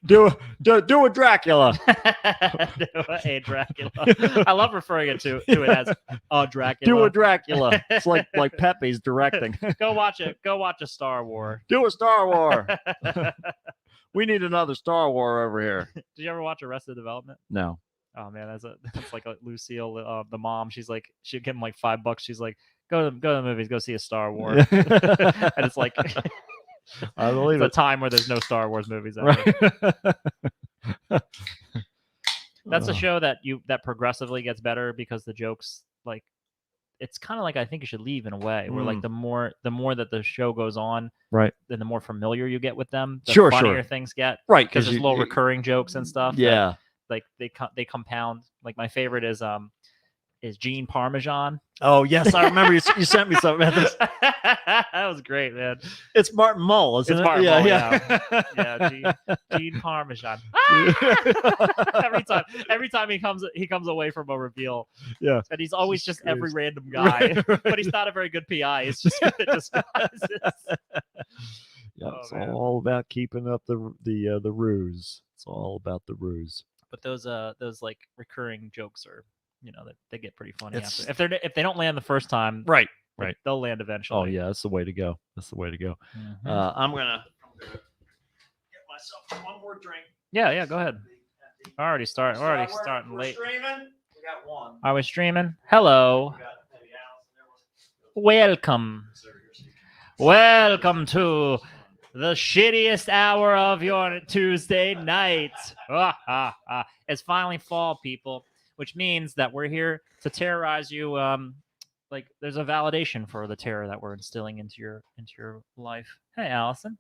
Do a Dracula. A Dracula. I love referring to it as a Dracula. Do a Dracula. It's like Pepe's directing. Go watch it. Go watch a Star Wars. Do a Star Wars. We need another Star Wars over here. Did you ever watch Arrested Development? No. Oh man, that's like a Lucille, the mom. She'd give him like $5. She's like, go to the movies, go see a Star Wars. And it's like, I believe it's a time where there's no Star Wars movies. Right. That's a show that progressively gets better because the jokes, like, it's kind of like I think you should leave in a way where like the more that the show goes on, right, then the more familiar you get with them, the sure, funnier things get, right? Because there's little recurring jokes and stuff. Yeah, like they compound. Like my favorite is Gene Parmesan. Oh yes, I remember you sent me something about this. That was great, man. It's Martin Mull, isn't it? Martin Mull, yeah. Yeah, Gene Parmesan. every time he comes away from a reveal. Yeah. And he's always just every random guy. Right. But he's not a very good PI. It's just good at disguises. Yeah, it's all about keeping up the ruse. It's all about the ruse. But those like recurring jokes are, they get pretty funny after. If they don't land the first time, right, they'll land eventually. Oh yeah, that's the way to go. Mm-hmm. I'm gonna get myself one more drink. Yeah, go ahead. We're already starting late. Streaming. We got one. Are we streaming? Hello. Welcome to the shittiest hour of your Tuesday night. It's finally fall, people, which means that we're here to terrorize you. Like there's a validation for the terror that we're instilling into your life. Hey, Allison.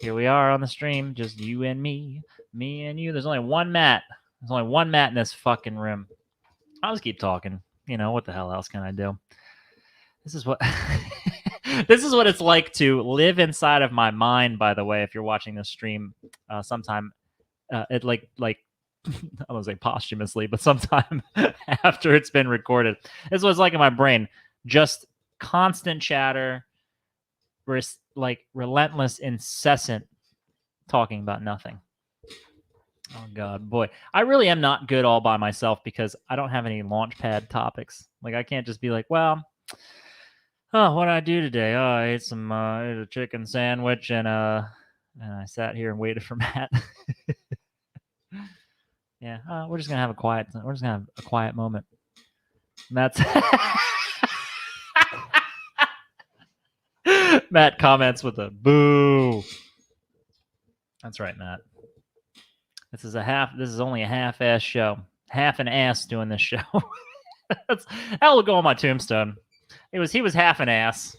Here we are on the stream, just you and me and you. There's only one Matt. There's only one Matt in this fucking room. I'll just keep talking. What the hell else can I do? This is what this is what it's like to live inside of my mind. By the way, if you're watching this stream, sometime it like I don't want to say posthumously, but sometime after it's been recorded, this is what it's like in my brain. Just constant chatter, like relentless, incessant talking about nothing. Oh God, boy. I really am not good all by myself because I don't have any launchpad topics. Like I can't just be like, well, what did I do today? Oh, I ate a chicken sandwich and I sat here and waited for Matt. Yeah, we're just gonna have a quiet moment. Matt's Matt comments with a boo. That's right, Matt. This is only a half-ass show. Half an ass doing this show. That will go on my tombstone. He was half an ass.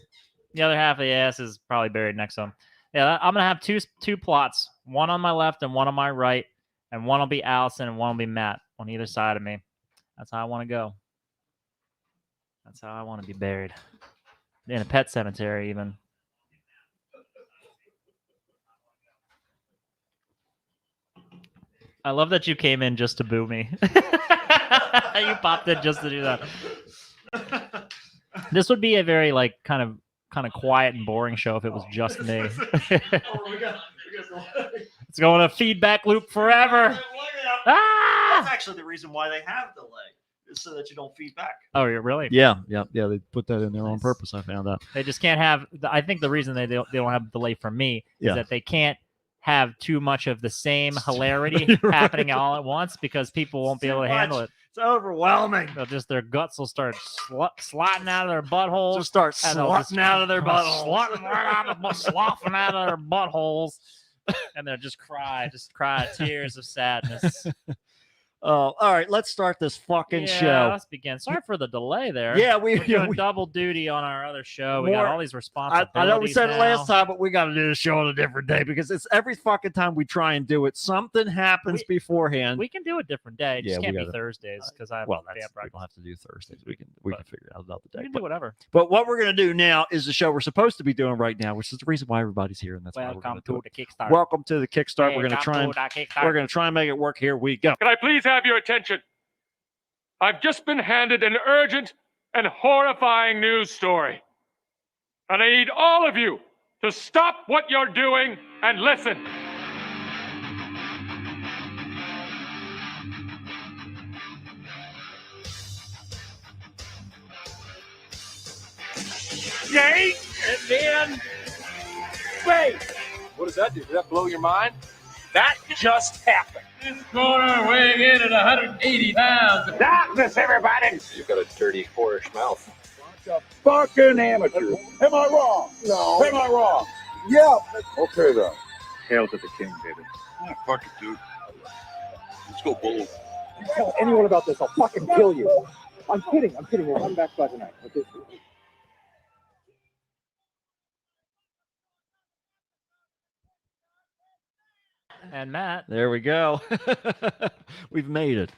The other half of the ass is probably buried next to him. Yeah, I'm gonna have two plots. One on my left and one on my right. And one will be Allison and one will be Matt on either side of me. That's how I want to go. That's how I want to be buried. In a pet cemetery, even. I love that you came in just to boo me. You popped in just to do that. This would be a very kind of quiet and boring show if it was just me. It's going to feedback loop forever. That's actually the reason why they have delay, is so that you don't feedback. Oh, really? Yeah. They put that in there on purpose. I found out. They just can't have. I think the reason they don't have delay from me is that they can't have too much of the same hilarity happening all at once because people won't be able to handle it. It's overwhelming. Their guts will start slotting out of their buttholes. Just start slotting out of their buttholes. Sloughing out of their buttholes. And they'll just cry tears of sadness. Oh, all right. Let's start this fucking show. Let's begin. Sorry for the delay there. Yeah, we're doing double duty on our other show. We got all these responsibilities. I know we said it last time, but we got to do the show on a different day because it's every fucking time we try and do it, something happens beforehand. We can do a different day. It just can't be Thursdays because I have we don't have to do Thursdays. We can figure it out about the day. We can do whatever. But what we're gonna do now is the show we're supposed to be doing right now, which is the reason why everybody's here, and that's why we're gonna do it. Kickstart. Welcome to the Kickstart. We're gonna try and make it work. Here we go. Can I please have your attention? I've just been handed an urgent and horrifying news story. And I need all of you to stop what you're doing and listen. gate, and then... Wait! What does that do? Did that blow your mind? That just happened. This corner weighing in at 180 pounds. Darkness, everybody! You've got a dirty, whorish mouth. A fucking amateur. Am I wrong? No. Am I wrong? Yeah. Okay, then. Hail to the king, baby. Yeah, fuck it, dude. Let's go, Bull. If you tell anyone about this, I'll fucking kill you. I'm kidding. We'll come back by tonight. Okay. And Matt, There we go. We've made it.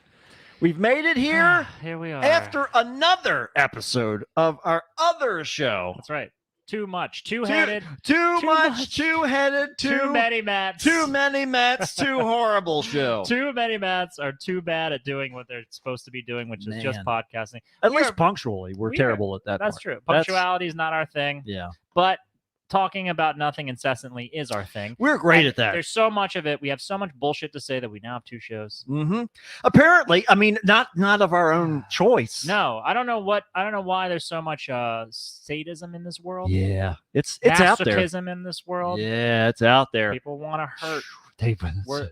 We've made it here here we are. after another episode of our other show. That's right. Too much. Two-headed. Too Too much, much. two-headed, Too many Matts. too many Mets, too horrible show. Too many Matts are too bad at doing what they're supposed to be doing, which is just Man. podcasting. At We least are- punctually, we're we are- terrible at that. That's part. true. That's- Punctuality is not our thing, Yeah, but talking about nothing incessantly is our thing. we're great And at that. There's so much of it. We have so much bullshit to say that we now have 2 shows. Mm-hmm. Apparently, I mean, not of our own choice. No, I don't know why there's so much sadism in this world. Yeah, it's out there. Masochism in this world. Yeah, it's out there. People want to hurt.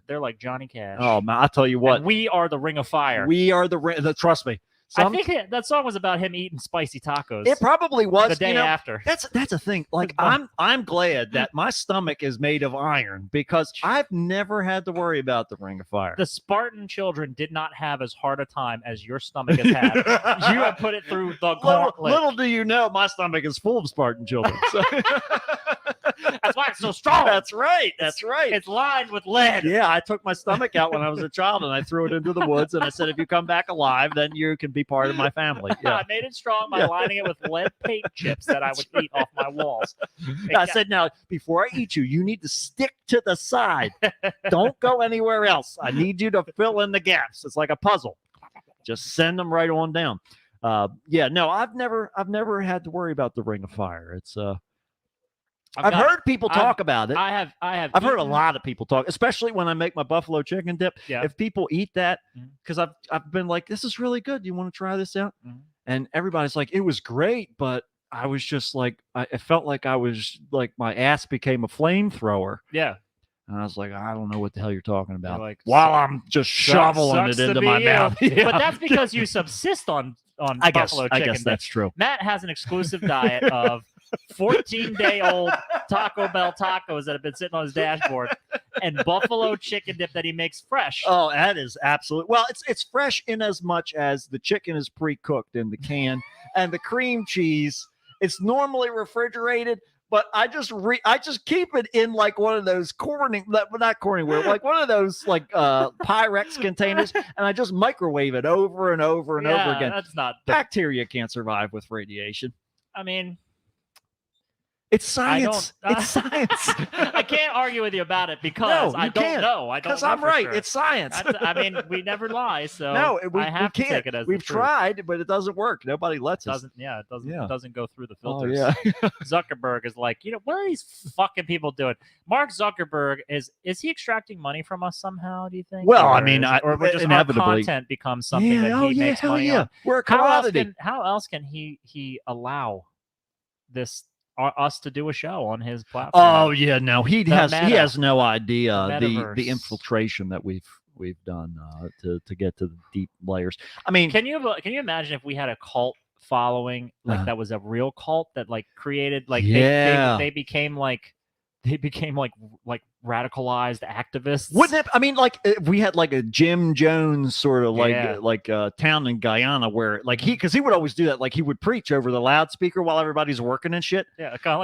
They're like Johnny Cash. Oh man, I tell you what, And we are the Ring of Fire. we are the trust me. I think that song was about him eating spicy tacos. It probably was the day you know, after. That's a thing. Like It's I'm glad that my stomach is made of iron because I've never had to worry about the Ring of Fire. The Spartan children did not have as hard a time as your stomach has had. You have put it through the gauntlet. little do you know, my stomach is full of Spartan children. So. That's why it's so strong. That's right. That's right. It's lined with lead. Yeah, I took my stomach out when I was a child and I threw it into the woods and I said, if you come back alive, then you can be part of my family. Yeah. I made it strong by Yeah. lining it with lead paint chips that I would eat off my walls. I said, now, before I eat you, you need to stick to the side. Don't go anywhere else. I need you to fill in the gaps. It's like a puzzle. Just send them right on down. Yeah, no, I've never had to worry about the Ring of Fire. It's I've heard people talk about it. I have. I've heard a lot of people talk, especially when I make my buffalo chicken dip. Yeah. If people eat that, Mhm. because I've been like, this is really good. Do you want to try this out? Mhm. And everybody's like, it was great, but I was just like, it felt like I was like my ass became a flamethrower. Yeah. And I was like, I don't know what the hell you're talking about. like, While I'm just shoveling sucks it to into be my you. mouth. Yeah. But that's because you subsist on I guess buffalo chicken. dip. that's true. Matt has an exclusive diet of 14-day-old Taco Bell tacos that have been sitting on his dashboard and buffalo chicken dip that he makes fresh. Oh, that is absolute. Well, it's fresh in as much as the chicken is pre-cooked in the can, and the cream cheese. It's normally refrigerated, but I just keep it in like one of those not Corningware, like one of those like Pyrex containers, and I just microwave it over and over and over again. That's not. Bacteria can't survive with radiation. I mean, It's science. It's science. I can't argue with you about it because No, I you don't can't, know. I don't Because know I'm for right. sure. It's science. I mean, we never lie, so No, we I have to can't. take it as We've the truth. tried, but it doesn't work. Nobody lets us. It doesn't Yeah. it doesn't go through the Oh filters. yeah. Zuckerberg is like, what are these fucking people doing? Mark Zuckerberg is he extracting money from us somehow? Do you think? Well, I Or mean, or we're just inevitably. our content becomes something that he makes hell money yeah. on. We're a How commodity. else can he allow this us to do a show on his platform? Oh yeah, no, he The has meta. no idea The the metaverse. infiltration that we've done to get to the deep layers. I mean, Can you imagine if we had a cult following like that was a real cult that like created like Yeah. they became like radicalized activists? wouldn't it? I mean, like if we had like a Jim Jones sort of Yeah. like town in Guyana where like because he would always do that. Like he would preach over the loudspeaker while everybody's working and shit. Yeah, kind of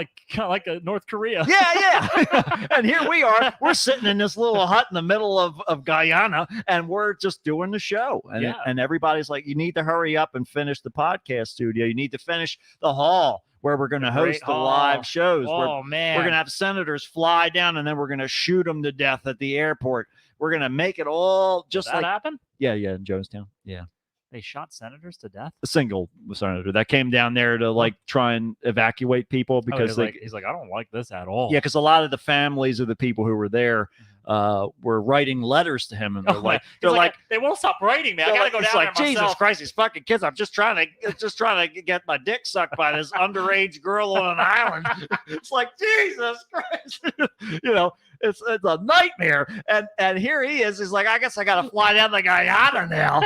like North Korea. Yeah. And here we are. We're sitting in this little hut in the middle of Guyana, and we're just doing the show. And, Yeah. and everybody's like, you need to hurry up and finish the podcast studio. You need to finish the hall where we're going to The great host the hall. live shows. Oh man, We're going to have senators fly down, and then we're going to shoot them to death at the airport. We're going to make it all just that like, happened? yeah, in Jonestown. Yeah. They shot senators to death. A single senator that came down there to like try and evacuate people because he's like, I don't like this at all. yeah, because a lot of the families of the people who were there were writing letters to him, and they're like, they won't stop writing me. I gotta go it's down like, there Jesus myself. Christ, these fucking kids! I'm just trying to get my dick sucked by this underage girl on an island. It's like, Jesus Christ, it's a nightmare. And here he is. He's like, I guess I gotta fly down to Guyana now.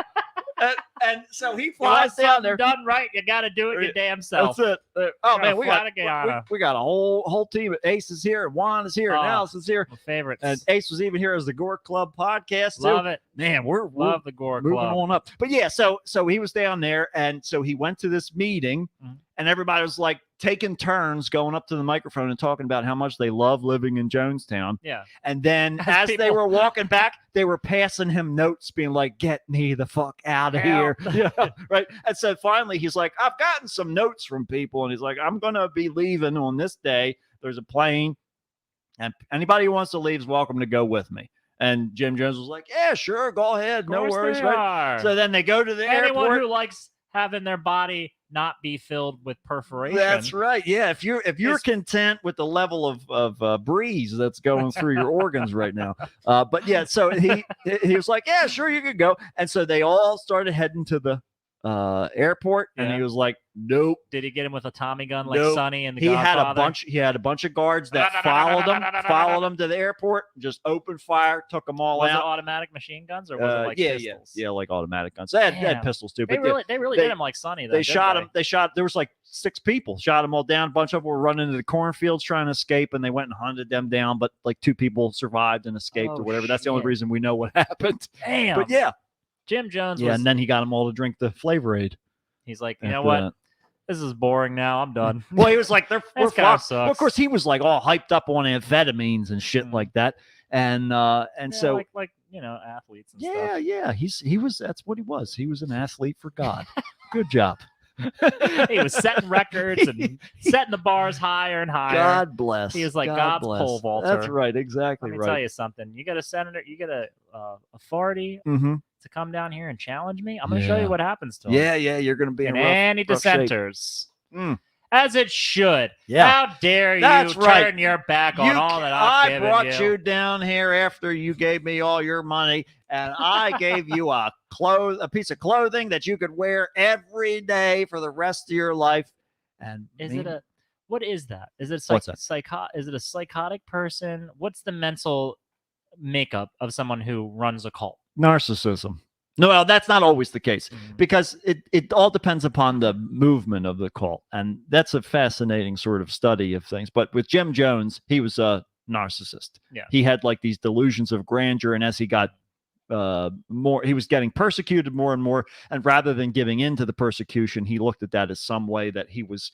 And so he You flies want down something there. done right, you gotta do it your damn self. That's it. Oh Gotta man, we fly got to Guyana. we got a whole team. Ace is here, and Juan is here, and Oh, Alice is here, My favorites. and Ace was even here as the Gore Club podcast. Too. Love it. Man, we're Love the Gore moving Club. on up. But yeah, so he was down there, and so he went to this meeting, Mhm. and everybody was like taking turns going up to the microphone and talking about how much they love living in Jonestown. Yeah. And then As as they people- were walking back, they were passing him notes being like, get me the fuck out of here. Yeah, right. And so finally he's like, I've gotten some notes from people. And he's like, I'm going to be leaving on this day. There's a plane. And anybody who wants to leave is welcome to go with me. And Jim Jones was like, yeah, sure. Go ahead. No Of course worries. they Right. are. So then they go to the Anyone airport. who likes having their body not be filled with perforation. That's right. Yeah. If you're It's- content with the level of breeze that's going through your organs right now. But yeah, so he was like, yeah, sure, you could go. And so they all started heading to the airport, and Yeah. he was like, nope. Did he get him with a Tommy gun like Nope. Sonny and the He had Godfather? a bunch of guards that followed him to the airport, just opened fire, took them all Was it out. automatic machine guns or was it like yeah, pistols? yeah, like automatic guns. They had Damn. pistols too, They but yeah. really they- did him like Sonny. Though, They didn't shot they? him. There was like 6 people. Shot them all down. A bunch of them were running into the cornfields trying to escape, and they went and hunted them down. But like 2 people survived and escaped Oh, or whatever. That's the only shit. reason we know what happened. Damn. But yeah, Jim Jones yeah. was. And then he got them all to drink the Flavor Aid. He's like, you know after what? that. This is boring now. I'm done. Well, he was like, we're kinda fucked. Well, of sucks. course, he was like all hyped up on amphetamines and shit Mm. like that. And Yeah, so like athletes and yeah, stuff. yeah. He was. That's what he was. He was an athlete for God. Good job. He was setting records and setting the bars higher and higher. God bless. He was like God God's bless. pole vaulter. That's right. Exactly Let me right. tell you something. You get a senator, you get a authority Mm-hmm. to come down here and challenge me. I'm going to show Yeah. you what happens to him. Yeah, yeah. You're going to be in And rough, any rough shape. dissenters. Mm. As it should. Yeah. How dare you That's right. turn your back on You all ca- that I've I given brought you down here after you gave me all your money, and I gave you a piece of clothing that you could wear every day for the rest of your life. And What is that? Is it What's that? Is it a psychotic person? What's the mental makeup of someone who runs a cult? narcissism? No, well, that's not always the case Mhm. because it all depends upon the movement of the cult, and that's a fascinating sort of study of things. But with Jim Jones, he was a narcissist. Yeah. He had like these delusions of grandeur, and as he got more, he was getting persecuted more and more, and rather than giving in to the persecution, he looked at that as some way that he was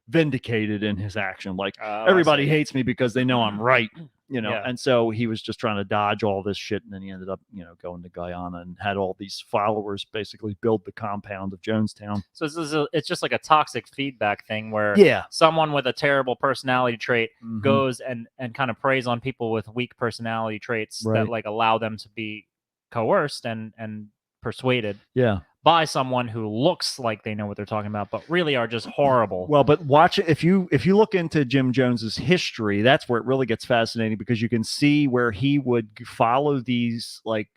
vindicated in his action. Like, Oh, I everybody see. hates me because they know I'm right, Yeah. and so he was just trying to dodge all this shit, and then he ended up going to Guyana and had all these followers basically build the compound of Jonestown. So it's just like a toxic feedback thing where Yeah. someone with a terrible personality trait Mhm. goes and kind of preys on people with weak personality traits Right. that like allow them to be coerced and persuaded Yeah. by someone who looks like they know what they're talking about, but really are just horrible. Well, but watch it if you look into Jim Jones's history, that's where it really gets fascinating because you can see where he would follow these like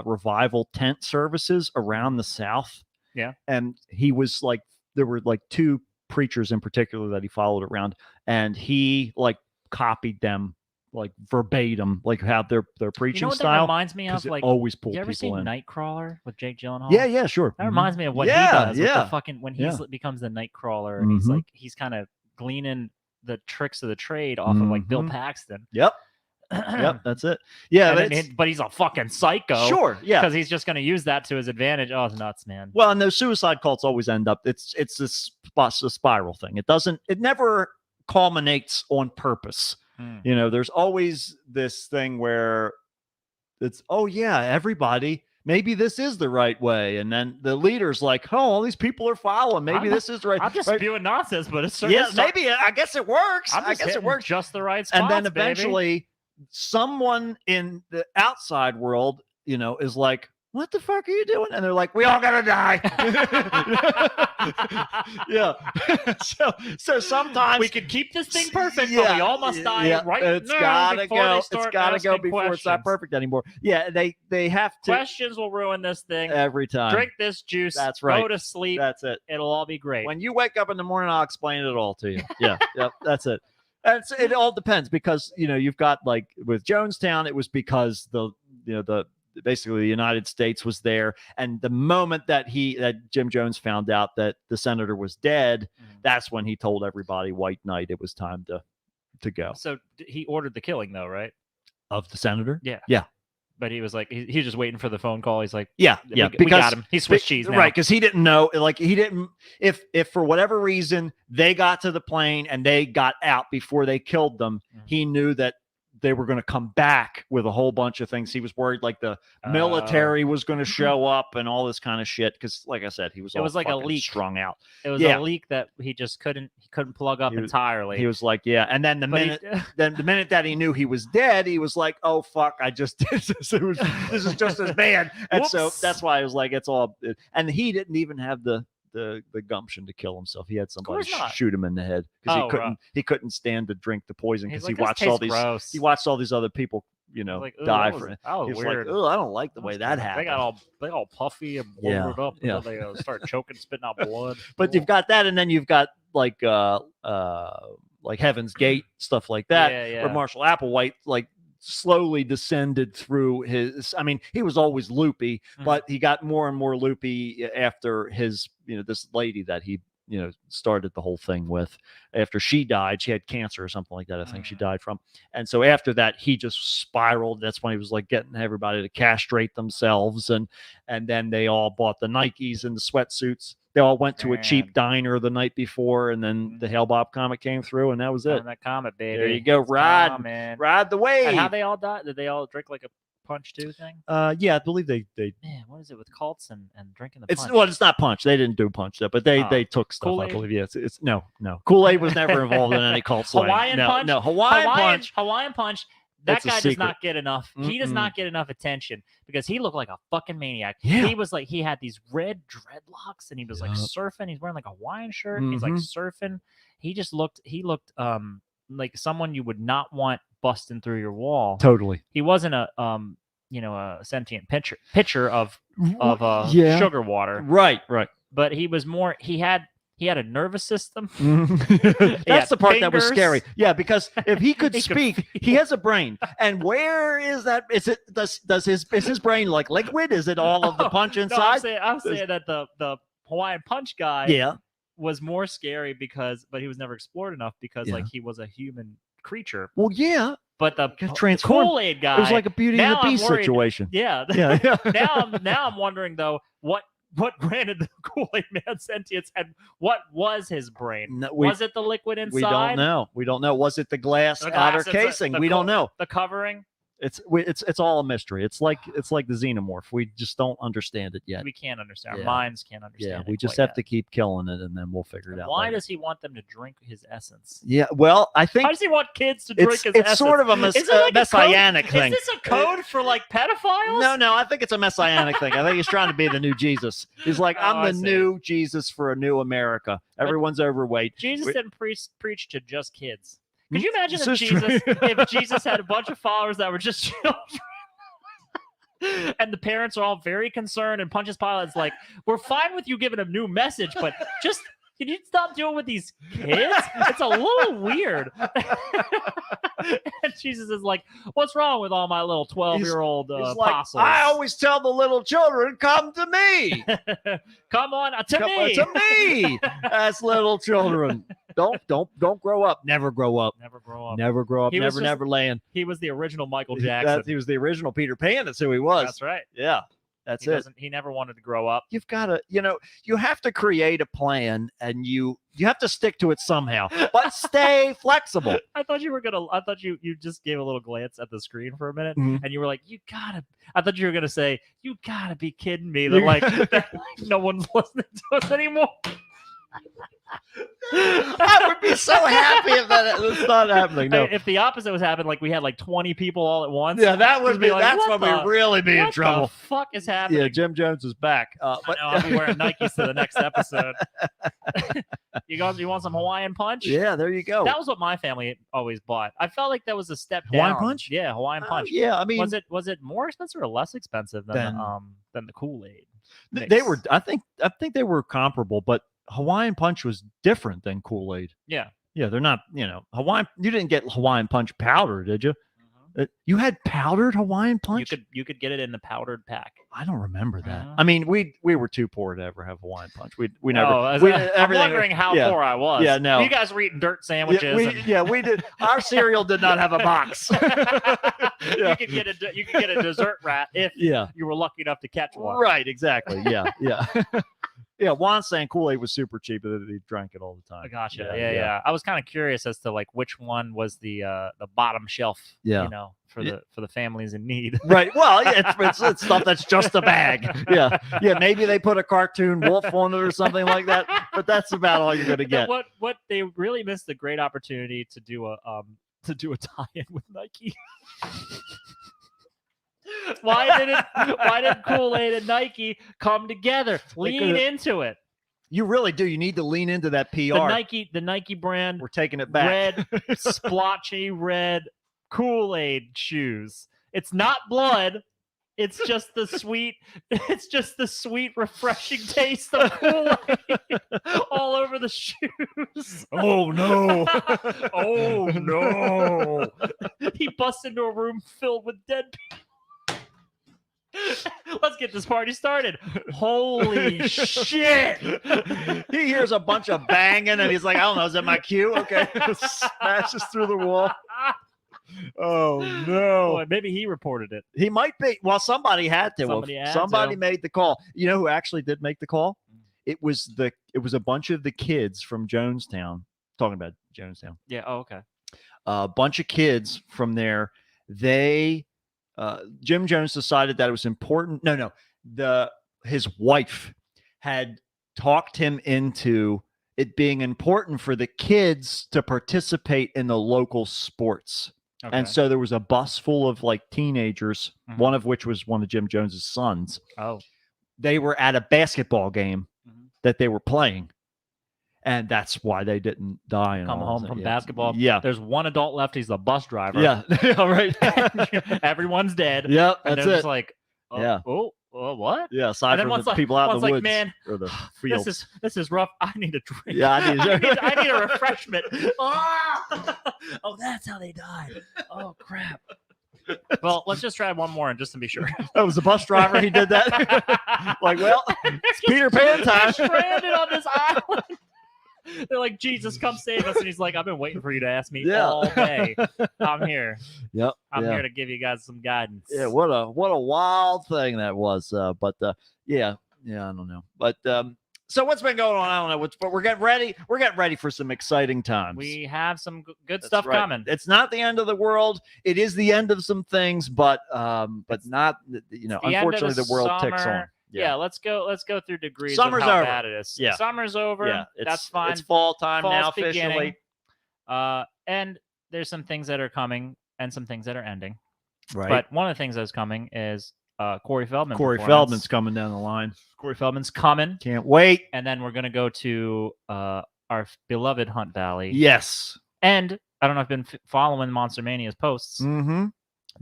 revival tent services around the South. Yeah. And he was like, there were like 2 preachers in particular that he followed around, and he like copied them like verbatim, like how their preaching you know what that style. reminds me 'Cause of? it Like, always pulled you ever people seen in. Nightcrawler with Jake Gyllenhaal? Yeah, yeah, sure. That Mhm. reminds me of what Yeah, he does with yeah. the fucking when Yeah. he becomes the Nightcrawler and he's Mhm. like he's kind of gleaning the tricks of the trade off of like Bill Mhm. Paxton. Yep, yep, that's it. Yeah, And then that's, but he's a fucking psycho. sure, yeah. Because he's just going to use that to his advantage. Oh, it's nuts, man. Well, and those suicide cults always end up. It's this a spiral thing. It never culminates on purpose. Hmm. There's always this thing where it's, oh yeah, everybody, maybe this is the right way, and then the leader's like, oh, all these people are following. Maybe I'm- this is right. I'm just right? spewing nonsense, but it's Yeah, maybe I guess it works. I'm I just guess it hitting works. just the right spots, And then baby. eventually, someone in the outside world, is like, what the fuck are you doing? And they're like, we all gotta die. Yeah. so sometimes we could keep this thing perfect, but we all must die right it's now gotta before go. they It's start gotta go asking before it's not questions. perfect anymore. Yeah, they have to Questions will ruin this thing. every time. Drink this juice. That's right. Go to sleep. That's it. It'll all be great. When you wake up in the morning, I'll explain it all to you. Yeah, yep, that's it. It all depends because you've got like with Jonestown, it was because the basically the United States was there, and the moment that Jim Jones found out that the senator was dead, that's when he told everybody White Knight it was time to go. So he ordered the killing, though, right? Of the senator? Yeah. But he was like, he's just waiting for the phone call. He's like, Yeah, we got him. He's Swiss cheese now. Right, because he didn't know, like he didn't. If for whatever reason they got to the plane and they got out before they killed them, he knew that they were going to come back with a whole bunch of things. He was worried like the military was going to show up and all this kind of shit. Because, like I said, he was. It was like a fucking leak. strung out. It was a leak that he just couldn't plug up entirely. He was like, yeah. And then the minute that he knew he was dead, he was like, oh fuck, I just did this. This is just as bad. And so that's why I was like, it's all. And he didn't even have the gumption to kill himself. He had somebody shoot him in the head because he couldn't stand to drink the poison because he watched all these other people die for it. Oh, he was weird. like, oh, I don't like the way that happened. They all puffy and bloated up. Yeah. And they start choking, spitting out blood. But you've got that, and then you've got like Heaven's Gate, stuff like that, where Marshall Applewhite like slowly descended through his. I mean, he was always loopy, but he got more and more loopy after his, this lady that he, started the whole thing with. After she died, she had cancer or something like that. I think she died from. And so after that, he just spiraled. That's when he was like getting everybody to castrate themselves, and then they all bought the Nikes and the sweatsuits. They all went to a cheap diner the night before, and then the Hale Bob comet came through, and that was it. That comet, baby. There you go. Ride the wave. And how they all died? Did they all drink like a punch too thing? Yeah, I believe they. Man, what is it with cults and drinking the It's punch? well, it's not punch. They didn't do punch though, but they took stuff. Kool-Aid? I believe. Yeah, it's no. Kool-Aid was never involved in any cult slang. Hawaiian punch. No, Hawaiian punch. That That's a guy does secret. not get enough. He does not get enough attention because he looked like a fucking maniac. Yeah. He was like, he had these red dreadlocks and he was like surfing. He's wearing like a Hawaiian shirt. He's like surfing. He looked like someone you would not want busting through your wall. Totally. He wasn't a sentient pitcher of sugar water. Right. But he was more. He had a nervous system. That's the part that was fingers. scary. Yeah, because if he could speak, he has a brain. And where is that? Is it is his brain like liquid? Is it all of the punch inside? I'm saying that the Hawaiian punch guy was more scary but he was never explored enough because like he was a human creature. Well, yeah. But the transformed. Kool-Aid guy, It was like a Beauty and the now I'm Beast worried- situation. Yeah. Yeah. now I'm wondering though what granted the Kool-Aid Man sentience and what was his brain? No, was it the liquid inside? We don't know. Was it the glass The outer glass, casing? the We don't know. The covering. It's all a mystery. It's like the xenomorph. We just don't understand it yet. We can't understand. Yeah. Our minds can't understand. Yeah, it we just quite have yet. to keep killing it, and then we'll figure it out. Why later. does he want them to drink his essence? Yeah, well, I think Why does he want kids to drink his essence? it's sort of a Is it like a messianic code? thing. Is this a code for like pedophiles? No, I think it's a messianic thing. I think he's trying to be the new Jesus. He's like, Oh, I I'm the see. new Jesus for a new America. Everyone's overweight. Jesus We- didn't preach to just kids. Could you imagine This if is true. Jesus had a bunch of followers that were just children? And the parents are all very concerned, and Pontius Pilate's like, we're fine with you giving a new message, but just can you stop doing with these kids? It's a little weird. And Jesus is like, what's wrong with all my little 12-year-old He's like, apostles? I always tell the little children, come to me. Come on, to me. To me. As little children. Don't grow up. Never grow up. Never grow up. Never grow up. He was Never land. He was the original Michael Jackson. He was the original Peter Pan. That's who he was. That's right. Yeah. That's it. He never wanted to grow up. You've got to, you have to create a plan, and you have to stick to it somehow, but stay flexible. I thought you just gave a little glance at the screen for a minute, Mhm. and you were like, I thought you were gonna say, you gotta be kidding me that like no one's listening to us anymore. I would be so happy if that's not happening. No. If the opposite was happening, like we had like 20 people all at once. Yeah, that would just be. like, That's what when we the- really be in what trouble. the fuck is happening? Yeah, Jim Jones is back. I know, I'll be wearing Nikes to the next episode. You want some Hawaiian Punch? yeah, there you go. That was what my family always bought. I felt like that was a step Hawaiian down. Punch? Yeah, Hawaiian Punch. Yeah, I mean, Was it more expensive or less expensive than the Kool-Aid? they mix? were. I think they were comparable, but Hawaiian Punch was different than Kool-Aid. Yeah. Yeah, they're not. Hawaiian. You didn't get Hawaiian Punch powder, did you? You had powdered Hawaiian Punch. You could get it in the powdered pack. I don't remember that. Uh-huh. I mean, we were too poor to ever have Hawaiian Punch. We never. I'm wondering how yeah. poor I was. Yeah, no. You guys were eating dirt sandwiches. We did. Our cereal did not have a box. You could get a dessert rat if Yeah. you were lucky enough to catch one. Right. Exactly. Yeah. Yeah. Yeah. Juan saying Kool-Aid was super cheap, and he drank it all the time. I gotcha. Yeah. I was kind of curious as to like which one was the bottom shelf. Yeah. For the families in need. Right. Well, yeah, it's stuff that's just a bag. Yeah. Yeah. Maybe they put a cartoon wolf on it or something like that, but that's about all you're going to get. What they really missed a great opportunity to do a tie-in with Nike. Why did Kool-Aid and Nike come together? Lean into it. You really do. You need to lean into that PR. The Nike brand, We're taking it back. red, splotchy red Kool-Aid shoes. It's not blood. It's just the sweet. It's just the sweet, refreshing taste of Kool-Aid all over the shoes. Oh no! Oh no! He busts into a room filled with dead people. Let's get this party started. Holy shit! He hears a bunch of banging and he's like, I don't know, is that my cue? Okay. Smashes through the wall. Oh no. Boy, maybe he reported it. He might be. Well, somebody had to. Somebody had to. Made the call. You know who actually did make the call? It was a bunch of the kids from Jonestown. Talking about Jonestown. Yeah. Oh, okay. A bunch of kids from there. Jim Jones decided that it was important. His wife had talked him into it being important for the kids to participate in the local sports. Okay. And so there was a bus full of like teenagers, Mhm. one of which was one of Jim Jones's sons. Oh. They were at a basketball game Mhm. that they were playing. And that's why they didn't die. And Come all home that. from Yeah. basketball. Yeah. There's one adult left. He's the bus driver. Yeah. All right. Everyone's dead. Yeah. And That's they're it. just like, Yeah. what? Yeah. Aside And then from one's the like- people out in one's the like, woods man, or the fields. This is rough. I need a drink. Yeah, I need- I need a refreshment. Oh, that's how they died. Oh crap. Well, let's just try one more and just to be sure. That was the bus driver. He did that. Like, well, it's Peter Pan time. They're stranded on this island. They're like, Jesus, come save us. And he's like, I've been waiting for you to ask me Yeah. all day. I'm here. Yep. I'm yeah. here to give you guys some guidance. Yeah, what a wild thing that was. Yeah, I don't know. But so what's been going on? I don't know. But we're getting ready. We're getting ready for some exciting times. We have some good That's stuff right. coming. It's not the end of the world. It is the end of some things, but not. the end of Unfortunately, the world ticks on. summer. Yeah, let's go through degrees Summer's of how over. bad it is. Yeah. Summer's over. Yeah, That's fine. It's fall time Fall's now officially. beginning. And there's some things that are coming and some things that are ending. Right. But one of the things that's coming is Corey Feldman. Corey performance. Feldman's coming down the line. Corey Feldman's coming, Can't wait. and then we're gonna go to our beloved Hunt Valley. Yes. And I don't know if you've been following Monster Mania's posts. Mm-hmm.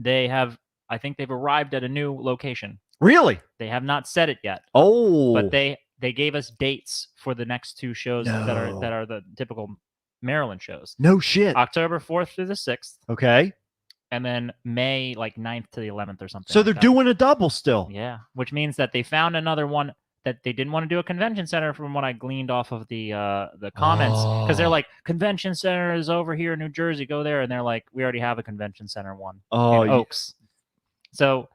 I think they've arrived at a new location. Really? They have not said it yet, Oh. but they gave us dates for the next two shows that No. are the typical Maryland shows. No shit. October 4th through the 6th, Okay. and then May 9th to the 11th or something. So like they're that. doing a double still. Yeah, which means that they found another one that they didn't want to do a convention center from what I gleaned off of the comments, because they're Oh. like, convention center is over here in New Jersey, go there, and they're like, we already have a convention center one Oh, in Oaks. So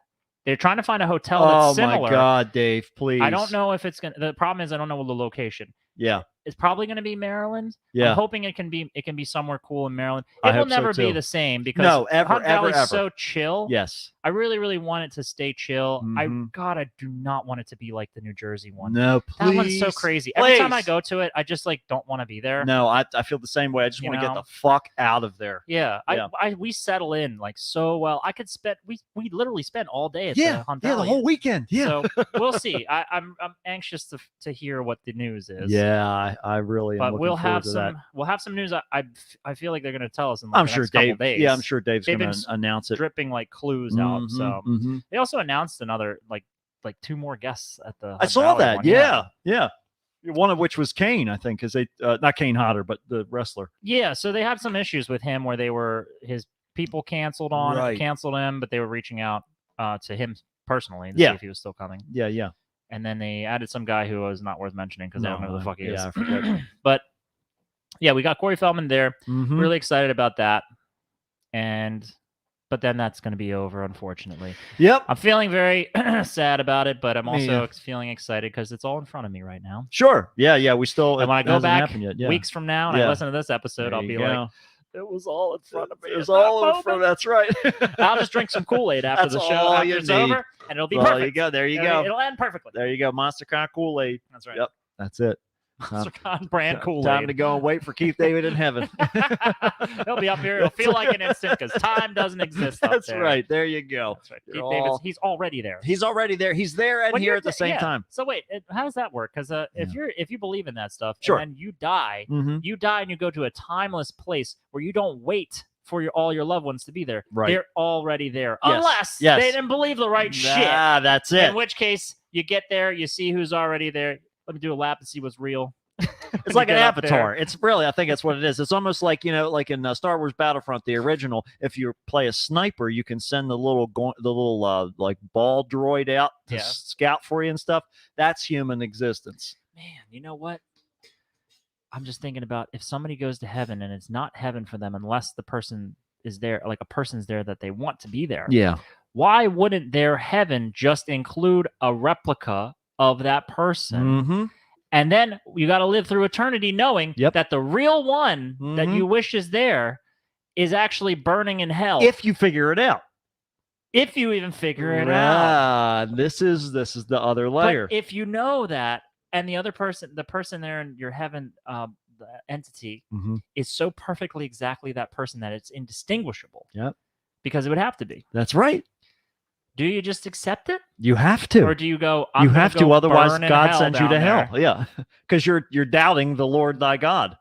they're trying to find a hotel oh that's similar. my God, Dave, please. I don't know if it's gonna. The problem is I don't know the location. Yeah. it's probably going to be Maryland. Yeah. I'm hoping it can be somewhere cool in Maryland. I It will hope so, never be too. the same because No, ever, Hunt ever, Valley's ever. so chill. Yes. I really, really want it to stay chill. Mhm. I do not want it to be like the New Jersey one. No, please. That one's so crazy. Every time I Please. go to it, I just like don't want to be there. No, I feel the same way. I just You want to get know? the fuck out of there. Yeah, Yeah. we settle in like so well. I could spend we literally spent all day at the Yeah, Hunt yeah, the Valley. whole weekend. Yeah. So we'll see. I'm anxious to hear what the news is. Yeah, I really am But looking we'll forward have to that. some news. I feel like they're going to tell us in like I'm the sure next couple Dave. days. Yeah, I'm sure Dave's They've going been to announce it. dripping like clues out. So Mhm. they also announced another like 2 more guests at the. I Hunt saw Valley that. one, Yeah. One of which was Kane, I think, because they not Kane Hodder, but the wrestler. Yeah, so they had some issues with him where his people canceled him, but they were reaching out to him personally to see Yeah. if he was still coming. Yeah. And then they added some guy who was not worth mentioning because I don't know who the fuck he is. I forget. But yeah, we got Corey Feldman there. Mhm. Really excited about that. But then that's going to be over, unfortunately. Yep. I'm feeling very sad about it, but I'm Me, also feeling excited because it's all in front of me right now. Sure. Yeah. We still. And when I it go hasn't back happened yet. Yeah. weeks from now and Yeah. I listen to this episode, There I'll you be go. like, it was all in front of me. It was at that all in front. moment." That's right. I'll just drink some Kool-Aid after That's the show. all After you it's need. over, and it'll be Well, perfect. you go. There you go. It'll end perfectly. There you go. Monster Con Kool-Aid. That's right. Yep. That's it. Monster Con brand Kool-Aid. Time to go and wait for Keith David in heaven. He'll be up here. It'll feel like an instant because time doesn't exist up That's there. right. There you go. That's right. You're Keith Davis, all- he's already there. He's already there. He's there and When here you're at the de- same yeah. time. So wait, how does that work? Because if you believe in that stuff, Sure. and then you die, Mm-hmm. you die and you go to a timeless place where you don't wait for all your loved ones to be there. Right. They're already there, Yes. unless Yes. they didn't believe the right shit. Ah, that's it. In which case, you get there, you see who's already there. Let me do a lap and see what's real. It's like an avatar. It's really, I think that's what it is. It's almost like, like in Star Wars Battlefront, the original, if you play a sniper, you can send the little like ball droid out to Yeah. scout for you and stuff. That's human existence. Man, you know what? I'm just thinking about if somebody goes to heaven and it's not heaven for them unless the person is there, like a person's there that they want to be there. Yeah. Why wouldn't their heaven just include a replica of that person? Mm-hmm. And then you got to live through eternity knowing Yep. that the real one that Mhm. you wish is there is actually burning in hell. If you figure it out. If you even figure it out. Ah, this is the other layer. But if you know that, and the person there in your heaven, the entity Mhm. is so perfectly exactly that person that it's indistinguishable. Yep. Because it would have to be. That's right. Do you just accept it? You have to. Or do you go, You gonna have to, go otherwise burn in God hell sends you to down there? hell. Yeah. Because you're doubting the Lord thy God.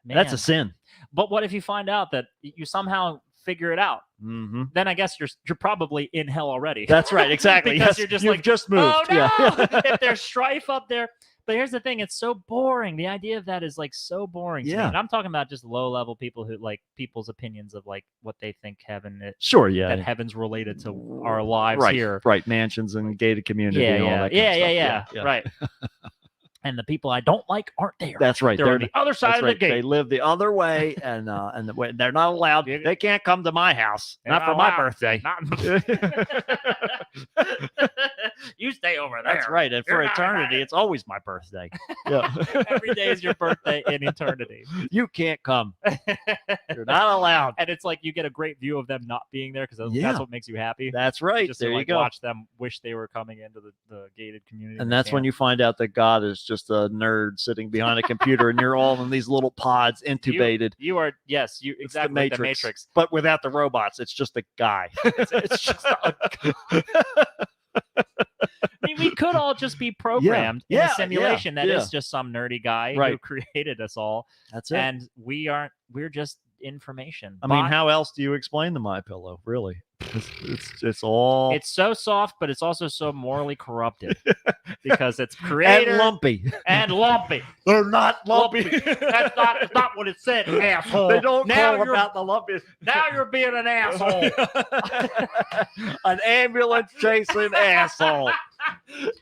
That's Man. a sin. But what if you find out that you somehow figure it out? Mm-hmm. Then I guess you're probably in hell already. That's right. Exactly. Because Yes, you're just you've like, just moved. oh no! Yeah. If there's strife up there. But here's the thing, it's so boring. The idea of that is like so boring to me. Yeah. And I'm talking about just low level people who like people's opinions of like what they think heaven is, Sure. Yeah. that heaven's related to our lives right. here. Right. Mansions and gated community. Yeah, and all yeah, that kind of yeah, stuff. Right. And the people I don't like aren't there. That's right. They're on the other side That's of right. the They gate. live the other way, and they're not allowed. You- They can't come to my house. They're Not for not my allowed. birthday. You stay over there. That's right. And for You're not eternity, invited. it's always my birthday. Yeah. Every day is your birthday in eternity. You can't come. You're not allowed. And it's like you get a great view of them not being there because Yeah. that's what makes you happy. That's right. Just there to you like go. watch them wish they were coming into the gated community. And that's when you find out that God is just a nerd sitting behind a computer, and you're all in these little pods intubated. you are you It's exactly the Matrix. but without the robots. It's just a guy. It's just I mean, we could all just be programmed in Yeah, a yeah, simulation that is yeah. just some nerdy guy who Right. created us all, That's it. and we're just information. I mean, Bot- how else do you explain the My Pillow? Really, it's all it's so soft, but it's also so morally corrupted because it's and creator lumpy. and lumpy. They're not lumpy. That's not what it said, asshole. They don't now call you're about the lumpy. now you're being an asshole. An ambulance chasing asshole.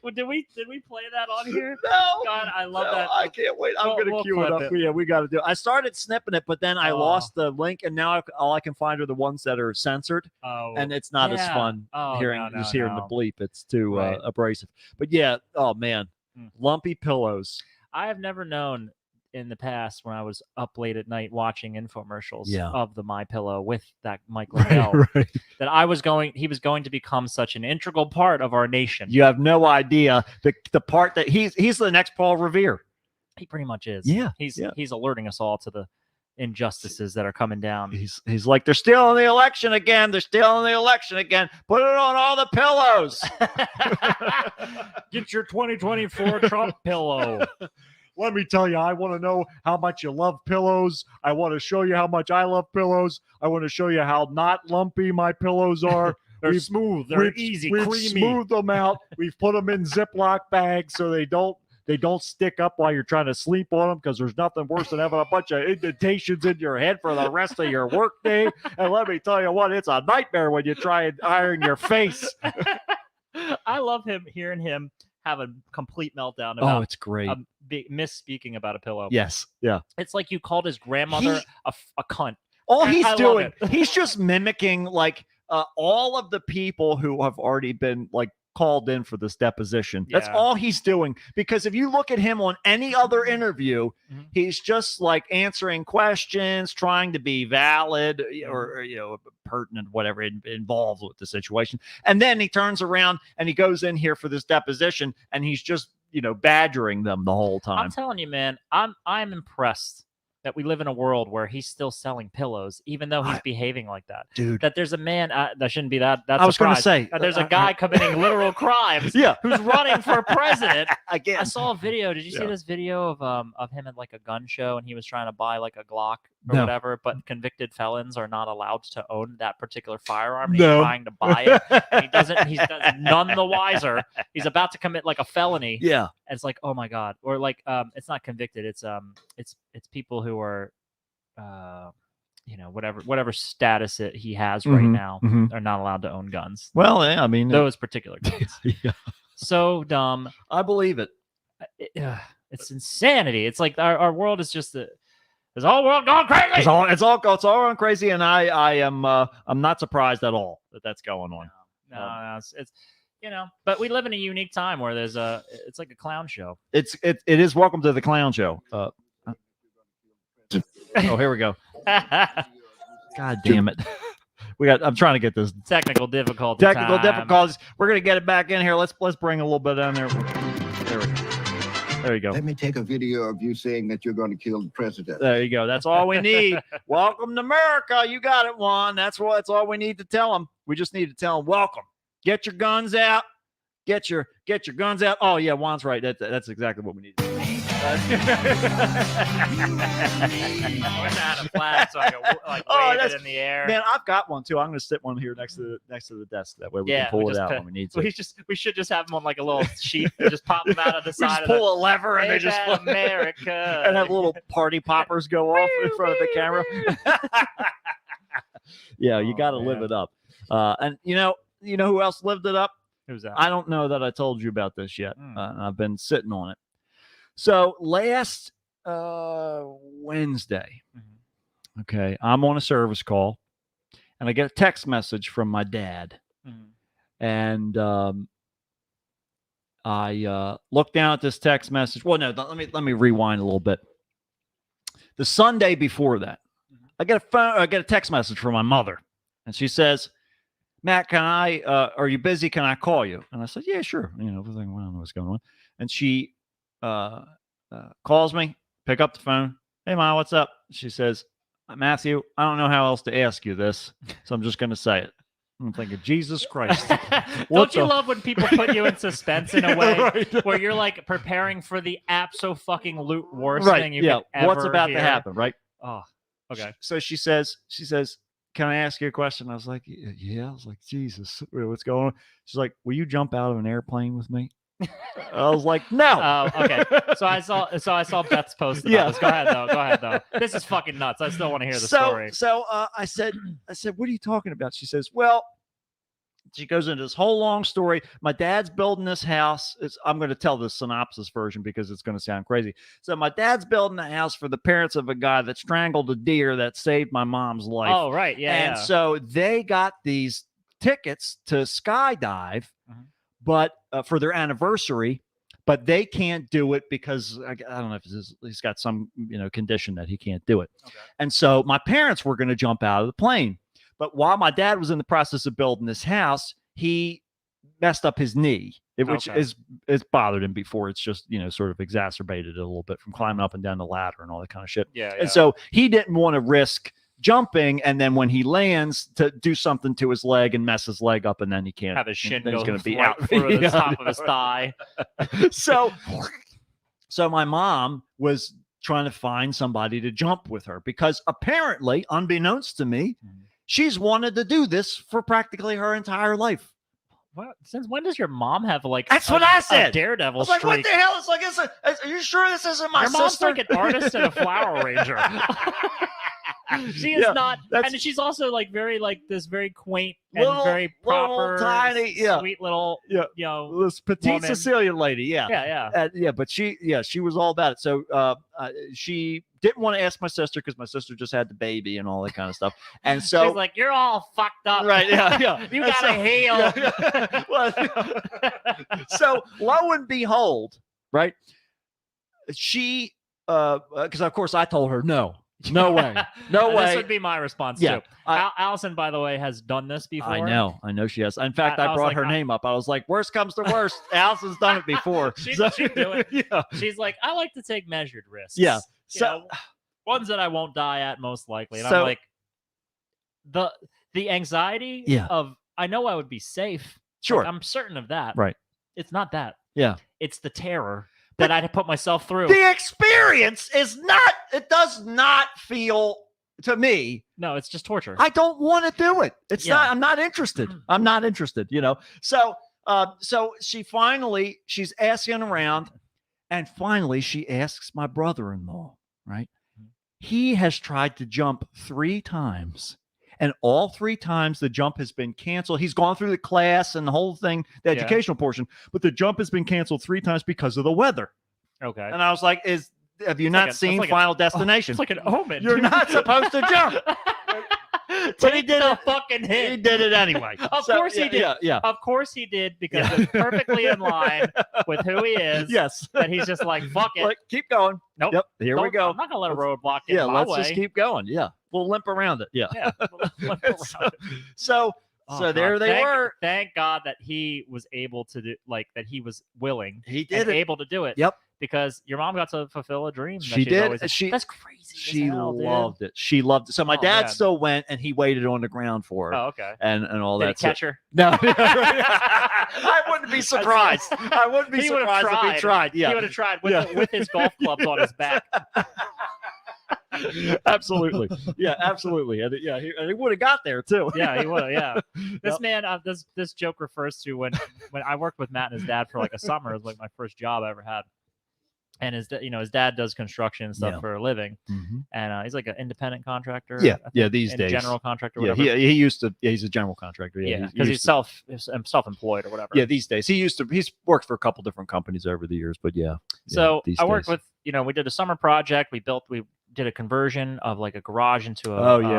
Well, did we play that on here? No. God, I love No, that. I can't wait. I'm We'll- gonna we'll queue it clip up. it. Yeah, we got to do it. I started snipping it, but then I Oh. lost the link, and now all I can find are the ones that are censored, Oh, and it's not as yeah. fun Oh, hearing no, just no, hearing no. the bleep. It's too Right. abrasive. But yeah, oh man, Mm. lumpy pillows. I have never known in the past when I was up late at night watching infomercials Yeah. of the My Pillow with that Mike Lindell, Right. that he was going to become such an integral part of our nation. You have no idea the part that he's the next Paul Revere. He pretty much is. Yeah, He's yeah. he's alerting us all to the injustices that are coming down. He's like, they're stealing the election again. They're stealing the election again. Put it on all the pillows. Get your 2024 Trump pillow. Let me tell you, I want to know how much you love pillows. I want to show you how much I love pillows. I want to show you how not lumpy my pillows are. They're We've- smooth. They're easy, we've creamy. smoothed them out. We've put them in Ziploc bags so they don't stick up while you're trying to sleep on them, because there's nothing worse than having a bunch of indentations in your head for the rest of your workday. And let me tell you what, it's a nightmare when you try and iron your face. I love hearing him have a complete meltdown about it's great. misspeaking about a pillow. Yes. Yeah. It's like you called his grandmother a cunt. All And he's I love doing, it. he's just mimicking like all of the people who have already been like called in for this deposition. That's Yeah. all he's doing. Because if you look at him on any other interview, Mhm. he's just like answering questions, trying to be valid or pertinent, whatever involved with the situation. And then he turns around and he goes in here for this deposition, and he's just badgering them the whole time. I'm telling you, man, I'm impressed that we live in a world where he's still selling pillows, even though he's behaving like that. Dude, That there's a man that shouldn't be that. That's I was going to say, there's a guy committing literal crimes. yeah, Who's running for president? again. I saw a video. Did you see Yeah. this video of him at like a gun show, and he was trying to buy like a Glock or No. whatever, but convicted felons are not allowed to own that particular firearm. And No. He's trying to buy it. And he doesn't. He's none the wiser. He's about to commit like a felony. Yeah. And it's like, oh my god, or like it's not convicted. It's people who are whatever status he has right Mhm, now mhm. are not allowed to own guns. Well, yeah, I mean, Those particular guns. yeah, So dumb. I believe it. It's insanity. It's like our world is just is the whole world going crazy. It's all going crazy, and I am I'm not surprised at all that that's going on. No, it's but we live in a unique time where it's like a clown show. It is welcome to the clown show. Oh, here we go. God damn it. I'm trying to get this Technical difficulty. technical time. difficulties. We're gonna get it back in here. Let's bring a little bit down there. There we go. There you go. Let me take a video of you saying that you're going to kill the president. There you go. That's all we need. Welcome to America. You got it, Juan. That's all we need to tell them. We just need to tell them, welcome. Get your guns out. Get your guns out. Oh yeah, Juan's right. That's exactly what we need. Wish I had a flag so I could like Oh, wave that's- it in the air. Man, I've got one too. I'm going to sit one here next to the desk. That way we Yeah, can pull we it just out put- when we need to. we should just have them on like a little sheet and just pop them out of the We side just of pull a lever the and they just America and have little party poppers go off in front of the camera. Yeah, you Oh, got to live man. it up. And you know who else lived it up? Who's that? I don't know that I told you about this yet. Hmm. I've been sitting on it. So last Wednesday, Mhm. okay, I'm on a service call, and I get a text message from my dad, Mhm. and I look down at this text message. Well, no, let me rewind a little bit. The Sunday before that, I get a text message from my mother, and she says, "Matt, are you busy? Can I call you?" And I said, "Yeah, sure." Everything. I don't know what's going on. And she calls me, pick up the phone. "Hey, Ma, what's up?" She says, "Matthew, I don't know how else to ask you this, so I'm just going to say it." I'm thinking, Jesus Christ. Don't you the- love when people put you in suspense in a way Right. where you're like preparing for the abso-fucking-lute worst Right, thing you yeah. could ever What's about hear? to happen, right? Oh, okay. So she says, "Can I ask you a question?" I was like, "Yeah." I was like, "Jesus, what's going on?" She's like, "Will you jump out of an airplane with me?" I was like, "No." Oh, okay. So I saw Beth's post about Yeah. this. Go ahead though. This is fucking nuts. I still want to hear the story. So I said, "What are you talking about?" She says, "Well," she goes into this whole long story. "My dad's building this house." I'm going to tell the synopsis version because it's going to sound crazy. So my dad's building a house for the parents of a guy that strangled a deer that saved my mom's life. Oh, right. Yeah. And yeah. so they got these tickets to skydive, Mhm. but for their anniversary. but they can't do it because I don't know if he's got some condition that he can't do it. Okay. And so my parents were going to jump out of the plane, but while my dad was in the process of building this house, he messed up his knee, which Okay. is bothered him before. It's just sort of exacerbated it a little bit from climbing up and down the ladder and all that kind of shit. Yeah. And so he didn't want to risk jumping, and then when he lands, to do something to his leg and mess his leg up, and then he can't have his shin then go he's going to be right out through the Yeah. top of his thigh. so my mom was trying to find somebody to jump with her because apparently, unbeknownst to me, she's wanted to do this for practically her entire life. What? Since when does your mom have like? That's what I a said. Daredevil I was like, what streak. the hell? It's like, are you sure this isn't my Your mom's sister? like an artist and a flower arranger. She is Yeah, not, that's- and she's also like this very quaint and Little- very proper, tiny, yeah. sweet little, Yeah. you This petite woman. Sicilian lady, yeah. yeah. But she was all about it. So she didn't want to ask my sister because my sister just had the baby and all that kind of stuff. And so She's like, you're all fucked up. right, yeah. You And got to heal. yeah. Well, so lo and behold, right? She because of course I told her no way, no And way. This would be my response Yeah, too. Allison, by the way, has done this before. I know she has. In fact, I I was brought like, her name up. I was like, worst comes to worst, Allison's done it before. She'd So- do it. Yeah. She's like, I like to take measured risks. Yeah. You So know, ones that I won't die at most likely. And So- I'm like, the anxiety Yeah. of I know I would be safe. sure. Like, I'm certain of that. Right. It's not that. Yeah. It's the terror that I'd put myself through. The experience is not. It does not feel to me. No, it's just torture. I don't want to do it. It's Yeah. not. I'm not interested. I'm not interested. So she's asking around, and finally she asks my brother-in-law. Right. He has tried to jump 3 times. And all 3 times the jump has been canceled. He's gone through the class and the whole thing, the Yeah. educational portion, but the jump has been canceled 3 times because of the weather. Okay. And I was like, have you It's not like a- seen it's like a- Final Destination? It's like an omen. You're not supposed to jump. But he did the it. fucking He hit. did it anyway. Of course he did. Yeah. Of course he did, because it's perfectly in line with who he is. Yes. And he's just like, fuck it. Like, keep going. Nope. Yep. Here we Don't- go. I'm not gonna let a roadblock get Yeah. in my Let's way. just keep going. Yeah. We'll limp around it. Yeah. Yeah. Limp around. So Oh, so God. there they were. Thank God that he was able to do, that he was willing He and did it. able to do it. Yep. Because your mom got to fulfill a dream. that She she's did. always- that's crazy. as She hell, dude. loved it. She loved it. So my Oh, dad man. still went and he waited on the ground for her Oh, okay. and all Did that. he catch her? No. I wouldn't be surprised. I wouldn't be He would've surprised if he tried. He Yeah. would have tried with, Yeah. with his golf clubs on his back. Absolutely. Yeah, absolutely. And he would have got there too. Yeah, he would. Yeah, this Yep. man. This joke refers to when I worked with Matt and his dad for like a summer. It was like my first job I ever had. And his dad does construction and stuff Yeah. for a living, Mhm. and he's like an independent contractor. Yeah. I think, Yeah. These and days. general contractor. Yeah. Whatever. He used to. Yeah. He's a general contractor. Yeah, he because used he's to- self-employed or whatever. Yeah. These days. He's worked for a couple different companies over the years, but yeah. So these I worked days. with, we did a summer project. We did a conversion of like a garage into a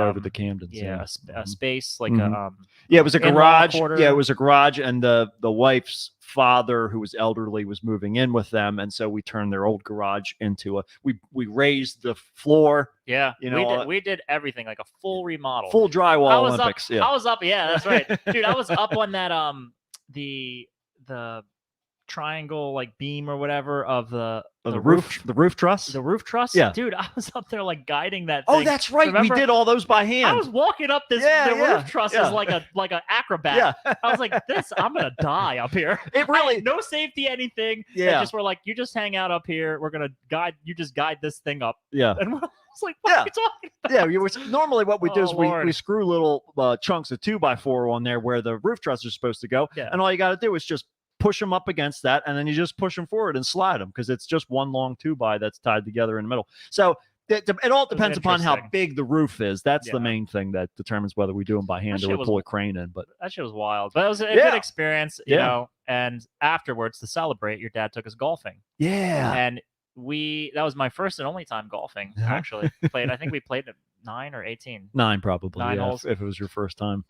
over the Camdens. a Mhm. space like Mhm. a Yeah, it was a in-law garage. quarter. Yeah, it was a garage, and the wife's father, who was elderly, was moving in with them, and so we turned their old garage into a. We raised the floor, yeah. You know, we did everything like a full remodel. full drywall I was Olympics. up. Yeah, I was up. Yeah, that's right, dude. I was up on that the triangle like beam or whatever of the roof truss. the roof truss. Yeah. Dude, I was up there like guiding that. Oh, thing. that's right. Remember? We did all those by I hand. was walking up the Yeah, roof truss yeah. as like an acrobat. Yeah, I was like, I'm gonna die up here. it really. No safety, anything. They Yeah, just were like, you just hang out up here. We're gonna guide. You just guide this thing up. yeah, And I was like, what Yeah. are you talking about? yeah. Normally, what we do Oh, is we Lord. screw little chunks of 2x4 on there where the roof truss is supposed to go, Yeah. and all you got to do is just push them up against that, and then you just push them forward and slide them because it's just one long 2x that's tied together in the middle. So it all depends upon how interesting. big the roof is. That's Yeah. the main thing that determines whether we do them by hand That or shit we was- pull a crane in. But That shit was wild, but it was a Yeah. good experience, you Yeah. know. And afterwards, to celebrate, your dad took us golfing, yeah, and that was my first and only time golfing. Uh-huh. Actually, I think we played at 9 or 18. 9 probably. 9 yeah, holes. if it was your first time.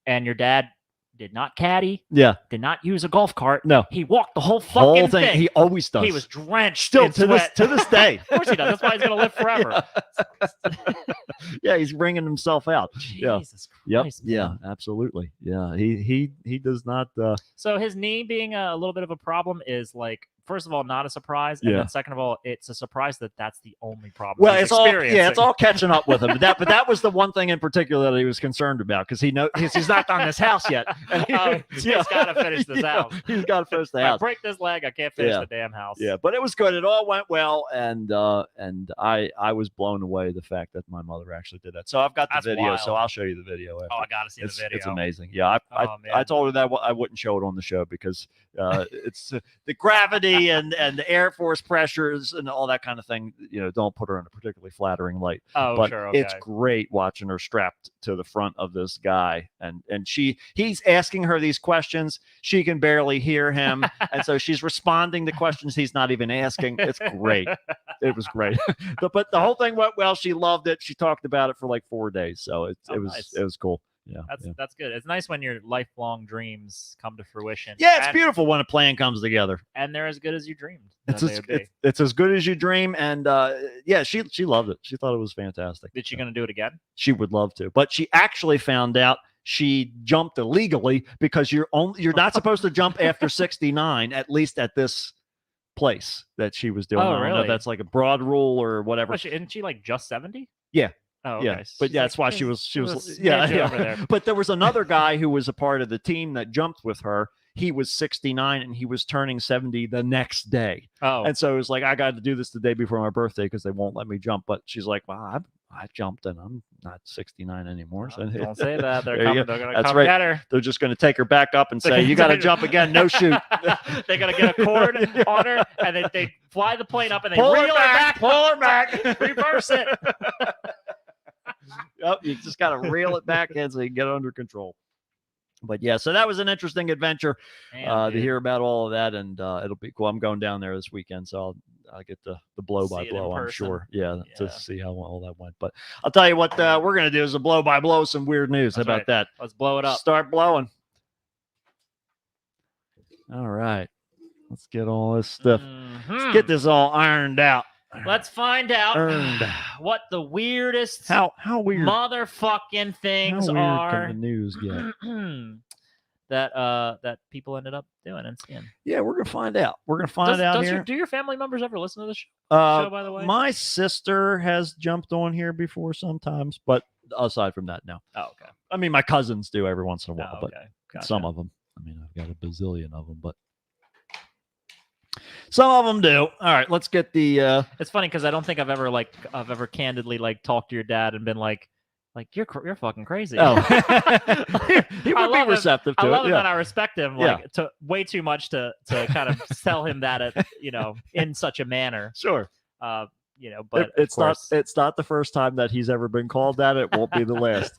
And your dad did not caddy, Yeah. did not use a golf cart. No. He walked the whole fucking Whole thing. He always does. He was drenched still in to this sweat. to this day. Of course he does. That's why he's gonna live forever. Yeah, he's wringing himself out. Yeah. Jesus Yep. Christ. Yeah, man. absolutely. Yeah. He does not So his knee being a little bit of a problem is like, first of all, not a surprise, and Yeah. then second of all, it's a surprise that that's the only problem. well, he's it's all experiencing. it's all catching up with him. But that was the one thing in particular that he was concerned about because he's not done this house yet. And He's got to finish this house. He's got to finish the If I house. break this leg, I can't finish Yeah. the damn house. Yeah, but it was good. It all went well, and I was blown away the fact that my mother actually did that. So I've got the That's video, so wild. I'll show you the video. After. Oh, I gotta see it's, the video. it's amazing. Yeah, I Oh, man. told her that I wouldn't show it on the show because it's the gravity and the Air Force pressures and all that kind of thing. Don't put her in a particularly flattering light. Oh, But sure. Okay. it's great watching her strapped to the front of this guy, and he's asking her these questions. She can barely hear him, and so she's responding to questions he's not even asking. It's great. It was great. But the whole thing went well. She loved it. She talked about it for like 4 days, so it was nice. it was cool. Yeah, That's good. It's nice when your lifelong dreams come to fruition. yeah. It's and, beautiful when a plan comes together. and they're as good as you dreamed. It's that they as, would be. it's as good as you dream, and yeah, she loved it. She thought it was fantastic. Is she gonna do it again? She would love to, but she actually found out she jumped illegally because you're not supposed to jump after 69, at least at this place that she was doing. Oh, I don't know if really? that's like a broad rule or whatever. Isn't she like just 70? Yeah. Oh, okay. Yeah, but She's yeah, like, that's why she "There's was a yeah, smidge over there." But there was another guy who was a part of the team that jumped with her. He was 69 and he was turning 70 the next day. Oh, And so it was like, I got to do this the day before my birthday because they won't let me jump. But she's like, well, I jumped and I'm not 69 anymore. So don't say that. They're There you coming. go. They're gonna That's come right. get her. They're just going to take her back up and They're say, gonna you got to take- jump again. No shoot. They're gonna get a cord on her, and then they fly the plane up, and they Pull reel her back. Pull her back. reverse it. Yep, you just got to reel it back in so you can get it under control. But yeah, so that was an interesting adventure Damn, to dude. hear about all of that, and it'll be cool. I'm going down there this weekend, so I'll get the blow by See it in blow. I'm person. sure, yeah, Yeah. to see how all that went. But I'll tell you what we're gonna do is a blow by blow, some weird news. That's How about right. that? Let's blow it up. Start blowing. All right, let's get all this stuff. Mhm. Let's get this all ironed out. Let's find out Earned. what the weirdest How weird? motherfucking things how weird are can the news get? that people ended up doing and seeing. Yeah, we're gonna find out. We're gonna find out here. Do your family members ever listen to the show, by the way? My sister has jumped on here before sometimes, but aside from that, no. Oh, okay. I mean, my cousins do every once in a while, Oh, but okay. Gotcha. some of them. I mean, I've got a bazillion of them, but some of them do. All right, let's get the. It's funny because I don't think I've ever candidly talked to your dad and been like you're fucking crazy. Oh, he I would be love him. receptive I to love it. him Yeah. and I respect him to way too much to kind of tell him that in such a manner. Sure. But It's of course, it's not the first time that he's ever been called that. It won't be the last.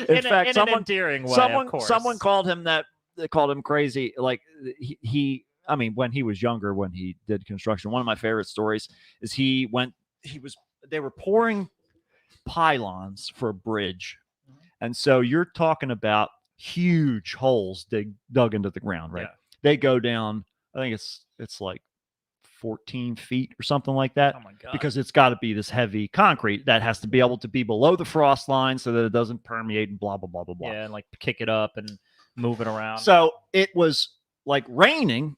in fact, an someone- endearing way. Of course. Someone called him that. They called him crazy. Like he I mean, when he was younger, when he did construction, one of my favorite stories is they were pouring pylons for a bridge. And so you're talking about huge holes dug into the ground, right? Yeah. They go down, I think it's like 14 feet or something like that. Oh my god! Because it's got to be this heavy concrete that has to be able to be below the frost line so that it doesn't permeate and blah, blah, blah, blah, blah. yeah, and kick it up and move it around. So it was like raining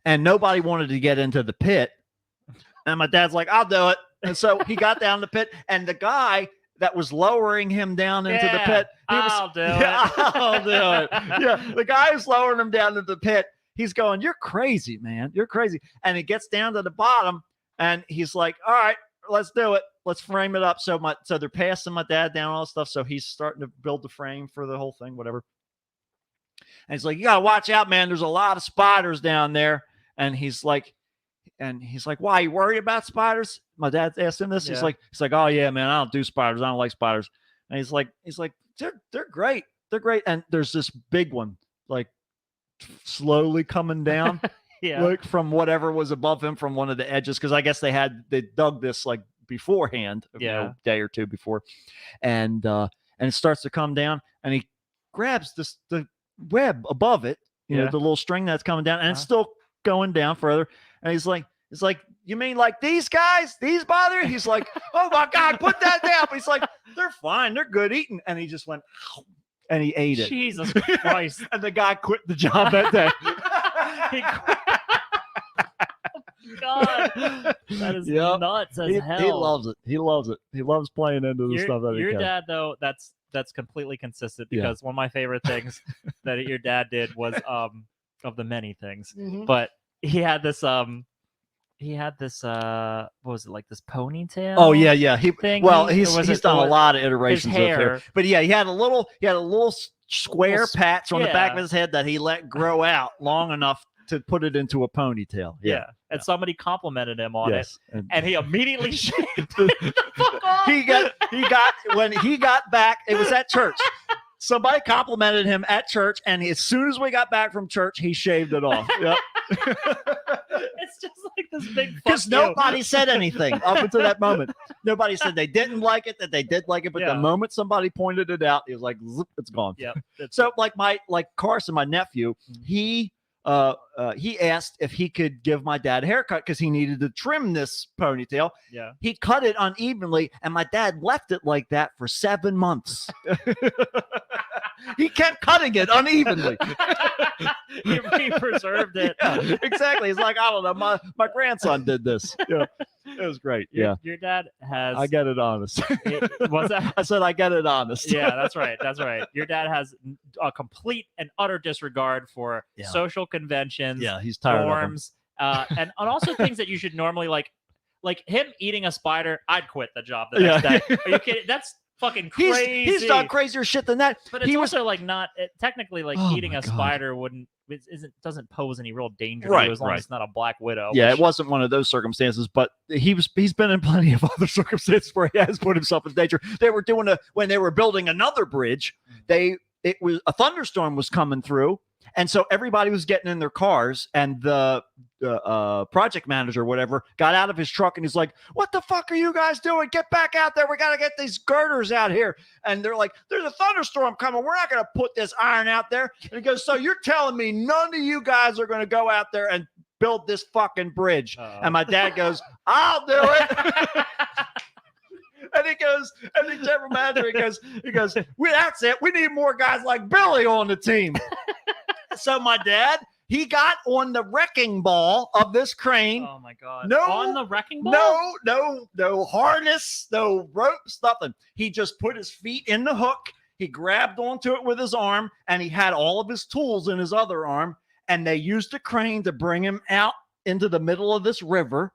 and nobody wanted to get into the pit. And my dad's like, I'll do it. And so he got down the pit, and the guy that was lowering him down into the pit, I'll do I'll do it. Yeah, the guy who's lowering him down into the pit, he's going, you're crazy, man. You're crazy. And he gets down to the bottom, and he's like, all right, let's do it. Let's frame it up. So they're passing my dad down all this stuff. So he's starting to build the frame for the whole thing, whatever. And he's like, you gotta watch out, man. There's a lot of spiders down there. And he's like, why, you worried about spiders? My dad asked him this. Yeah. He's like, oh yeah, man, I don't do spiders. I don't like spiders. And he's like, they're great. They're great. And there's this big one, like slowly coming down, yeah. like from whatever was above him from one of the edges. Cause I guess they dug this like beforehand, Yeah. a day or two before. And it starts to come down, and he grabs the web above it, you know, Yeah. the little string that's coming down, and it's Uh-huh. still going down further. And he's like, you mean like these guys? These bother you? He's like, oh my God, put that down. But he's like, they're fine, they're good eating. And he just went, and he ate it. Jesus Christ. And the guy quit the job that day. He quit. God, that is Yep. nuts as he hell. loves it. He loves it. He loves playing into the stuff that he Your can. dad, though, that's completely consistent Yeah. because one of my favorite things that your dad did was of the many things, Mhm. but he had this what was it, like this ponytail? Oh yeah. thing Well, he- he's was he's it- done a was- lot of iterations his of hair. hair. But yeah, he had a little square Little patch on the back of yeah. his head that he let grow out long enough to put it into a ponytail. Yeah. And somebody complimented him on Yes. it, and he immediately shaved it the fuck off. he got when he got back, it was at church. Somebody complimented him at church, and as soon as we got back from church, he shaved it off. Yep. It's just like this big fuck Because you. nobody said anything up until that moment. Nobody said they didn't like it, that they did like it, but Yeah. the moment somebody pointed it out, it was like, zip, it's gone. Yep. it's- So like Carson, my nephew, he asked if he could give my dad a haircut because he needed to trim this ponytail. yeah. He cut it unevenly, and my dad left it like that for 7 months. He kept cutting it unevenly. he preserved it. Yeah, exactly. He's like, I don't know, my grandson did this. Yeah, it was great. Yeah, Your dad has. I get it honest. What's that? I said I get it honest. Yeah, that's right. That's right. Your dad has a complete and utter disregard for Yeah. social conventions, Yeah, he's tired of them. norms, and also things that you should normally like him eating a spider. I'd quit the job the next Yeah. day. Are you kidding? That's fucking crazy. He's done crazier shit than that. But it's He was also like not technically like Oh eating my a God. spider doesn't pose any real danger to Right, you as long right. as it's not a black widow. Yeah, which- it wasn't one of those circumstances, but he's been in plenty of other circumstances where he has put himself in danger. They were doing when they were building another bridge, it was a thunderstorm was coming through, and so everybody was getting in their cars, and the project manager, or whatever, got out of his truck and he's like, "What the fuck are you guys doing? Get back out there! We got to get these girders out here." And they're like, "There's a thunderstorm coming. We're not going to put this iron out there." And he goes, "So you're telling me none of you guys are going to go out there and build this fucking bridge?" And my dad goes, "I'll do it." And he goes, and the general manager, he goes, that's it. We need more guys like Billy on the team. So my dad, he got on the wrecking ball of this crane. Oh my god! No, on the wrecking ball. No harness, no ropes, nothing. He just put his feet in the hook. He grabbed onto it with his arm, and he had all of his tools in his other arm. And they used a crane to bring him out into the middle of this river,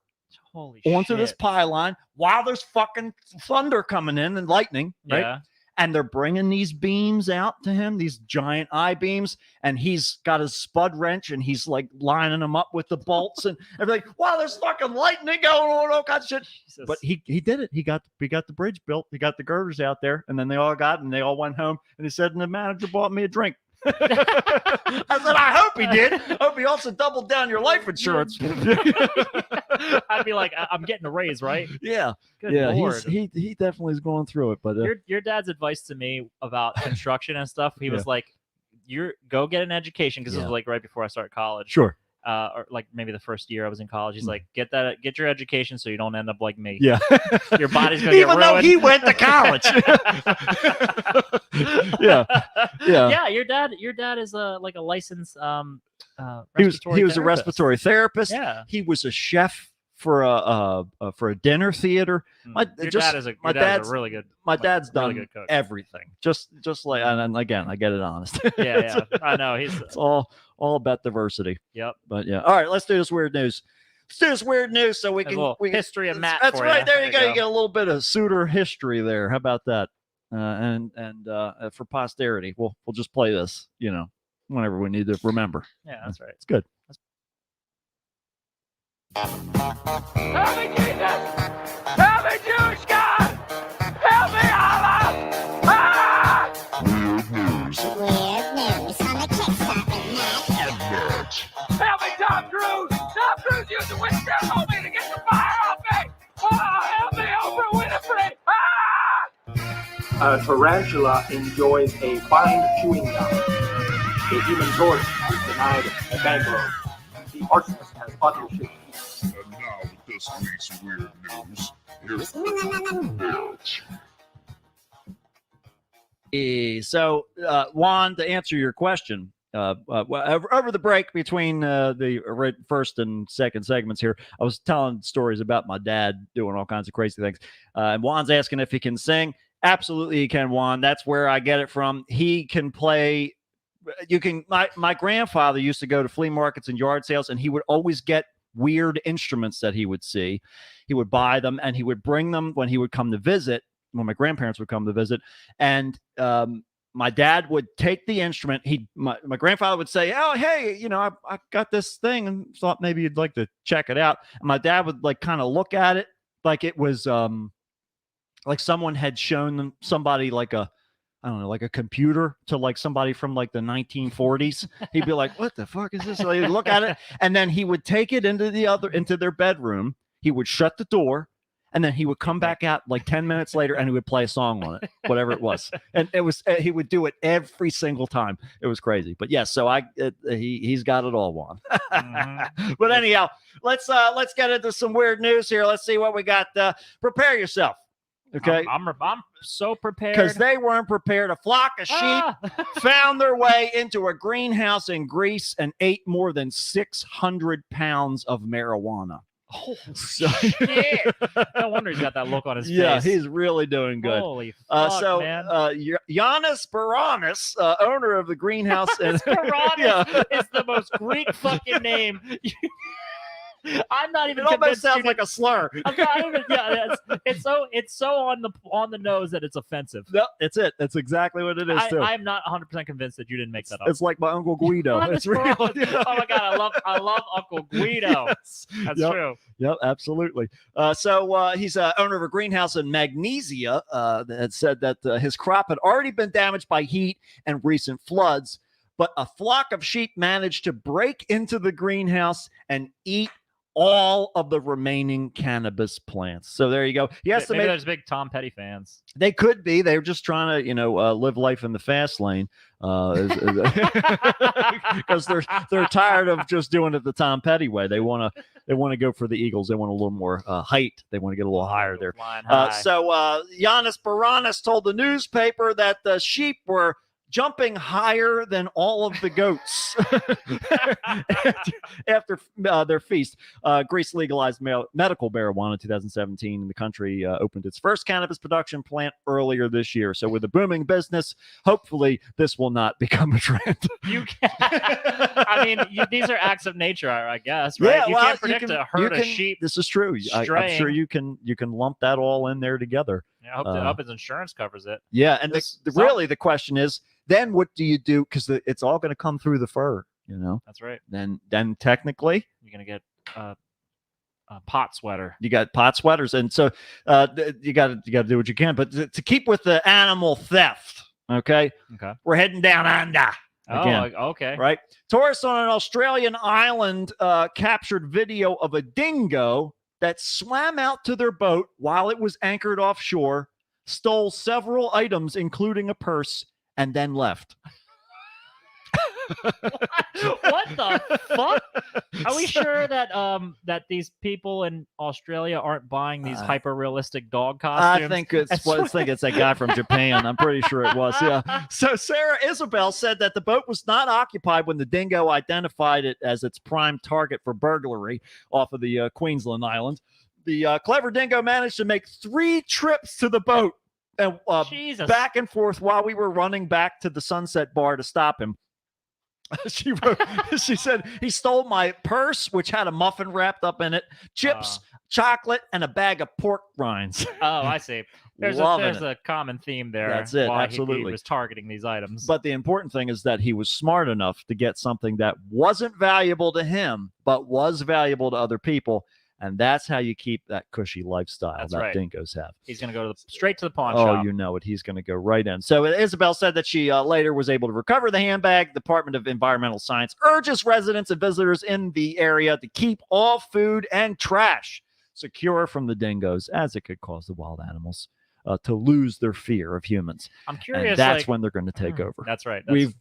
Holy onto shit. this pylon, while there's fucking thunder coming in and lightning, right? Yeah. And they're bringing these beams out to him, these giant I-beams, and he's got his spud wrench and he's like lining them up with the bolts and everything. Wow, there's fucking lightning going on, all kinds of shit. Jesus. But he did it. He got the bridge built. He got the girders out there, and then they all went home. And he said, and the manager bought me a drink. I said, I hope he did. I hope he also doubled down your life insurance. I'd be like, I'm getting a raise, right? Yeah, Good yeah. lord. He definitely is going through it, but Your dad's advice to me about construction and stuff, he was like, go get an education, because this Yeah. was like right before I started college. sure. Or like maybe the first year I was in college. He's like, get your education so you don't end up like me. Yeah. Your body's gonna Even get though ruined. he went to college. Yeah. Yeah. Yeah, your dad is like a licensed He was respiratory a therapist. respiratory therapist. Yeah. He was a chef for a dinner theater. Your just- dad is my a dad's- really good. My dad's really done good cook. everything. Just like, and again, I get it honest. Yeah, I know. He's It's all about diversity. yep. But yeah. All right, let's do this weird news. Let's do this weird news so we A can little history of Matt. That's for right. ya. There you go. You get a little bit of Suitor history there. How about that? And for posterity, we'll just play this. Whenever we need to remember. Yeah, that's right. It's good. Help me, Jesus! Help me, Jewish God! Help me, Allah! Ah! Weird news on the Kick Stop with Matt. Help me, Tom Cruise! Tom Cruise used a wheelchair to hold me to get the fire off me! Oh, help me, Oprah Winfrey! Ah! A tarantula enjoys a fine chewing gum. A human torch is denied a bank loan. The arsonist has button shaped teeth. And now with this week's weird news, here's Mitch. So, Juan, to answer your question, over the break between the first and second segments here, I was telling stories about my dad doing all kinds of crazy things. And Juan's asking if he can sing. Absolutely, he can, Juan. That's where I get it from. He can play. You can. My grandfather used to go to flea markets and yard sales, and he would always get weird instruments that he would see. He would buy them, and he would bring them when he would come to visit. When my grandparents would come to visit, and my dad would take the instrument. My grandfather would say, "Oh, hey, I got this thing and thought maybe you'd like to check it out." And my dad would like kind of look at it like it was like someone had shown them somebody like a computer to like somebody from like the 1940s. He'd be like, "What the fuck is this?" So he'd look at it, and then he would take it into their bedroom. He would shut the door. And then he would come back out like 10 minutes later and he would play a song on it, whatever it was. And it was, he would do it every single time. It was crazy. But yes, so he's got it all, Juan. Mm-hmm. But anyhow, let's get into some weird news here. Let's see what we got. Prepare yourself. Okay. I'm so prepared. Because they weren't prepared. A flock of sheep found their way into a greenhouse in Greece and ate more than 600 pounds of marijuana. Oh, shit. No wonder he's got that look on his face. Yeah, he's really doing good. Holy fuck, man. Giannis Baranis, owner of the greenhouse. Baranis is the most Greek fucking name. I'm not even. It almost sounds like a slur. It's so on the nose that it's offensive. No, it's it. That's exactly what it is. I'm not 100% convinced that you didn't make that up. It's like my Uncle Guido. It's real. Oh my god, I love Uncle Guido. Yes. That's true. Yep, absolutely. So he's owner of a greenhouse in Magnesia that said that his crop had already been damaged by heat and recent floods, but a flock of sheep managed to break into the greenhouse and eat all of the remaining cannabis plants. So there you go. He estimated maybe there's big Tom Petty fans. They could be. They were just trying to, live life in the fast lane, because they're tired of just doing it the Tom Petty way. They want to go for the Eagles. They want a little more height. They want to get a little higher there. So Giannis Baranis told the newspaper that the sheep were jumping higher than all of the goats after their feast. Greece legalized medical marijuana in 2017. The country opened its first cannabis production plant earlier this year. So with a booming business, hopefully this will not become a trend. These are acts of nature, I guess, right? Yeah, you can't predict a herd of sheep. This is true. I'm sure you can lump that all in there together. Yeah, I hope his insurance covers it. Yeah, and really the question is, then what do you do? Because it's all going to come through the fur, That's right. Then technically, you're going to get a pot sweater. You got pot sweaters, and so you got to do what you can. But to keep with the animal theft, okay, we're heading down under. Again, okay. Right. Tourists on an Australian island captured video of a dingo that swam out to their boat while it was anchored offshore, stole several items, including a purse, and then left. What the fuck? Are we sure that that these people in Australia aren't buying these hyper realistic dog costumes? I think it's that guy from Japan. I'm pretty sure it was. Yeah. So Sarah Isabel said that the boat was not occupied when the dingo identified it as its prime target for burglary off of the Queensland island. The clever dingo managed to make 3 trips to the boat and back and forth while we were running back to the Sunset Bar to stop him. She said he stole my purse, which had a muffin wrapped up in it, chips, chocolate, and a bag of pork rinds. Oh, I see. There's a common theme there. That's it. Why absolutely. He was targeting these items. But the important thing is that he was smart enough to get something that wasn't valuable to him, but was valuable to other people. And that's how you keep that cushy lifestyle that dingoes have. He's going to go straight to the pawn shop. Oh, you know it. He's going to go right in. So Isabel said that she later was able to recover the handbag. The Department of Environmental Science urges residents and visitors in the area to keep all food and trash secure from the dingoes, as it could cause the wild animals to lose their fear of humans. I'm curious. And that's like, when they're going to take over. That's right. That's,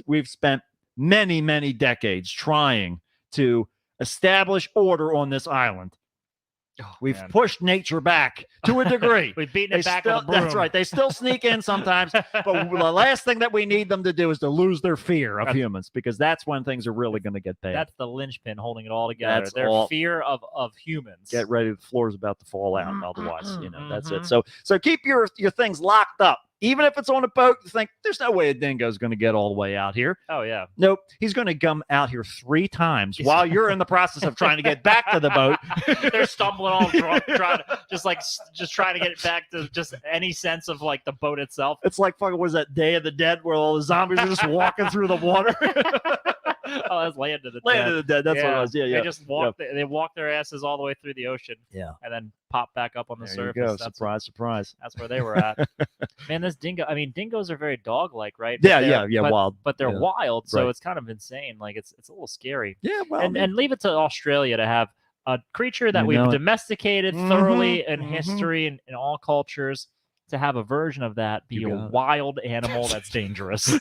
We've spent many decades trying to establish order on this island. We've man. pushed nature back to a degree. We've beaten it back with a broom. That's right. They still sneak in sometimes, but the last thing that we need them to do is to lose their fear of humans, because that's when things are really going to get bad. That's the linchpin holding it all together. That's Their all- fear of humans. Get ready, the floor is about to fall out. Otherwise, that's it. Mhm. So keep your things locked up. Even if it's on a boat, you think there's no way a dingo's going to get all the way out here. Oh yeah. Nope, he's going to come out here 3 times while you're in the process of trying to get back to the boat. They're stumbling all drunk, trying to just trying to get it back to just any sense of like the boat itself. It's like fucking, what is that, Day of the Dead, where all the zombies are just walking through the water. Oh, that's Land of the Land Dead. of the Dead. That's what it was. Yeah, yeah. They just walk. They walk their asses all the way through the ocean. Yeah. And then pop back up on the There surface. you go. That's, Surprise, surprise. that's where they were at. Man, this dingo. I mean, dingoes are very dog-like, right? Yeah, they're- yeah, but, wild. But they're Yeah. wild, so Right. it's kind of insane. Like it's a little scary. Yeah, well, And leave it to Australia to have a creature that You we've know it. domesticated Mhm, thoroughly in mhm. history and in all cultures, to have a version of that be You a got it. wild animal that's dangerous.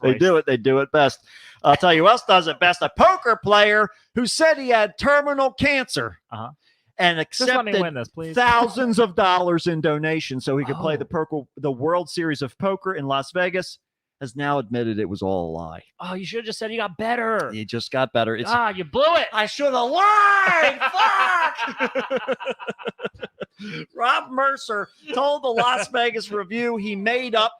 They do it. They do it best. I'll tell you who else does it best. A poker player who said he had terminal cancer Uh-huh. and Just let me accepted win this, please. thousands of dollars in donations so he could play Oh. the World Series of Poker in Las Vegas, has now admitted it was all a lie. Oh, you should have just said you got better. He just got better. It's You blew it. I should have lied. Fuck. Rob Mercer told the Las Vegas Review he made up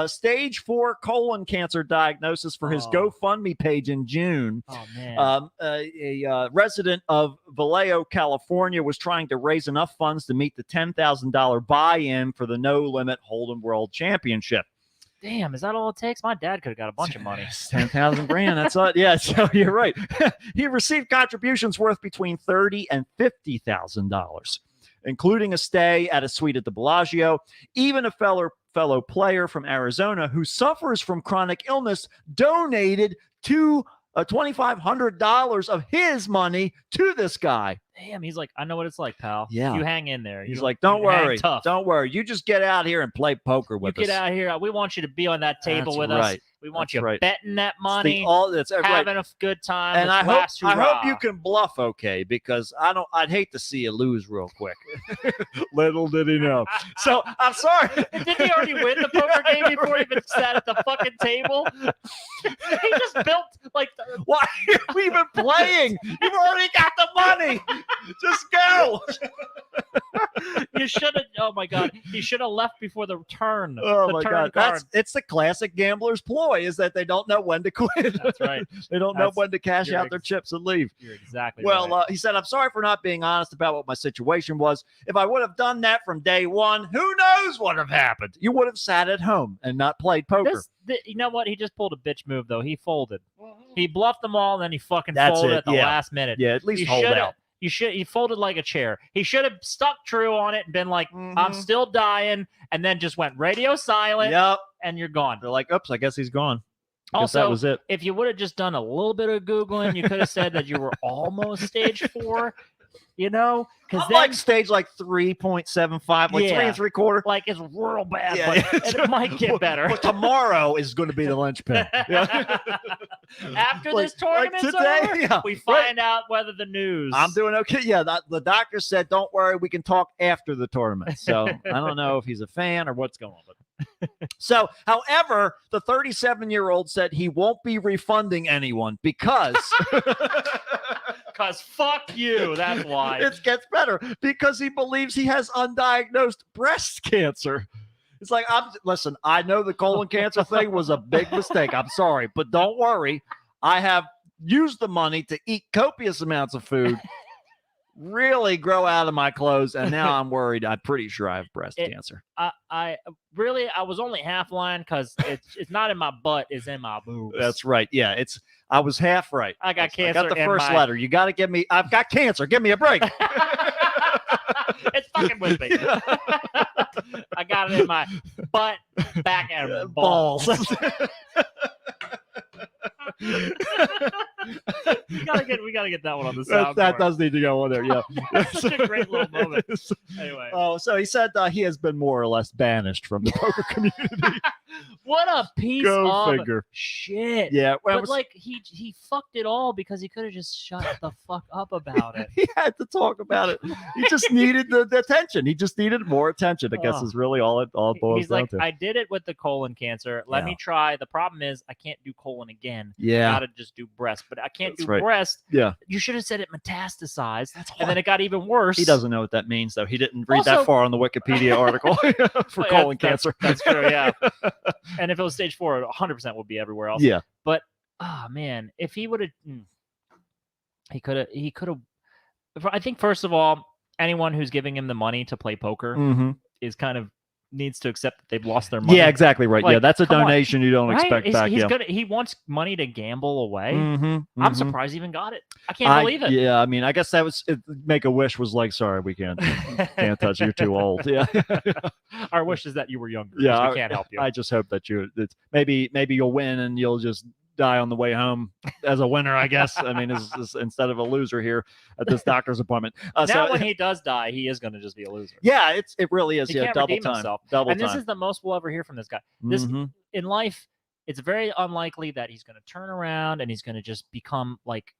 stage 4 colon cancer diagnosis for his Oh. GoFundMe page in June. Oh man. A resident of Vallejo, California, was trying to raise enough funds to meet the $10,000 buy-in for the No Limit Hold'em World Championship. Damn, is that all it takes? My dad could have got a bunch of money. 10,000 grand. That's all. Yeah, so you're right. He received contributions worth between $30,000 and $50,000, including a stay at a suite at the Bellagio. Even a fellow player from Arizona who suffers from chronic illness donated $2,500 of his money to this guy. Damn, he's like, I know what it's like, pal. Yeah. You hang in there. He's You- like, don't you hang worry, tough. don't worry. You just get out here and play poker You with get us. out here. We want you to be on that table That's with right. us. We want That's you right. betting that It's money, that's right. having a good time. And It's I last hope hurrah. you can bluff okay, because I'd hate to see you lose real quick. Little did he know. So I'm sorry. Didn't he already win the poker game before he even sat at the fucking table? He just built like Why are we even playing? You've already got the money. Just go. you should have. Oh my god, he should have left before the turn. Oh the my turn God. card. It's the classic gambler's ploy, is that they don't know when to quit. That's right. They don't know That's- when to cash you're out their chips and leave. You're exactly Well, right. he said, I'm sorry for not being honest about what my situation was. If I would have done that from day one, who knows what would have happened? You would have sat at home and not played poker. You know what? He just pulled a bitch move though. He folded. He bluffed them all, and then he fucking That's folded it, at the yeah. last minute. Yeah, at least You hold shoulda- out. He folded like a chair. He should have stuck true on it and been like, I'm Mhm. still dying, and then just went radio silent, Yep. and you're gone. They're like, oops, I guess he's gone. Guess Also, that was it. if you would have just done a little bit of Googling, you could have said that you were almost stage 4, because I'm then like stage like 3.75, like Yeah. 3 3/4. like it's real bad, Yeah, but yeah. it might get better. But tomorrow is going to be the linchpin. Yeah. After Like- this tournament's like today, over, yeah, we right. find out whether the news. I'm doing okay. Yeah, the doctor said, don't worry, we can talk after the tournament. So I don't know if he's a fan or what's going on. So, however, the 37-year-old said he won't be refunding anyone because Because fuck you. That's why. it gets better, because he believes he has undiagnosed breast cancer. It's like, listen, I know the colon cancer thing was a big mistake. I'm sorry, but don't worry. I have used the money to eat copious amounts of food, really grow out of my clothes, and now I'm worried. I'm pretty sure I have breast cancer. I was only half lying because it's not in my butt, it's in my boobs. That's right. Yeah, I was half right. I got I cancer. got the in first my- letter. You got to give me. I've got cancer. Give me a break. It's fucking with me. I got it in my butt, back, and balls. Balls. we gotta get that one on the That soundboard. does need to go on there. Yeah. That's such a great little moment. Anyway, Oh, so he said he has been more or less banished from the poker community. what a piece Go of figure. shit. Yeah, well, it But was- like he fucked it all because he could have just shut the fuck up about it. he had to talk about it. He just needed the attention. He just needed more attention. I guess Oh. is really all it boils He's down like, to. I did it with the colon cancer. Let me Yeah. try. The problem is I can't do colon again. Yeah. Gotta just do breast, but I can't That's do right. breast. Yeah. You should have said it metastasized, That's and then it got even worse. He doesn't know what that means, though. He didn't read Also- that far on the Wikipedia article for Oh, yeah, colon that's- cancer. That's true, yeah. And if it was stage 4, 100% would be everywhere else. Yeah. But oh man, if he would have, he could have. I think first of all, anyone who's giving him the money to play poker Mm-hmm. is kind of needs to accept that they've lost their money. Yeah, exactly right. yeah, Like, that's a come on. donation you don't Right? expect He's, back. he's Yeah. gonna. He wants money to gamble away. Mhm, I'm mhm. surprised he even got it. I can't believe it. Yeah, I mean, I guess that was Make a Wish was like, sorry, we can't touch. You're too old. Yeah, Our wish is that you were younger. yeah. 'cause we can't help you. I just hope that maybe you'll win and you'll just die on the way home as a winner. I guess. I mean, instead of a loser here at this doctor's appointment. now, So, when he does die, he is going to just be a loser. yeah, it really is. He Yeah, can't double redeem time. himself. Double And time. this is the most we'll ever hear from this guy. This Mhm. in life, it's very unlikely that he's going to turn around and he's going to just become like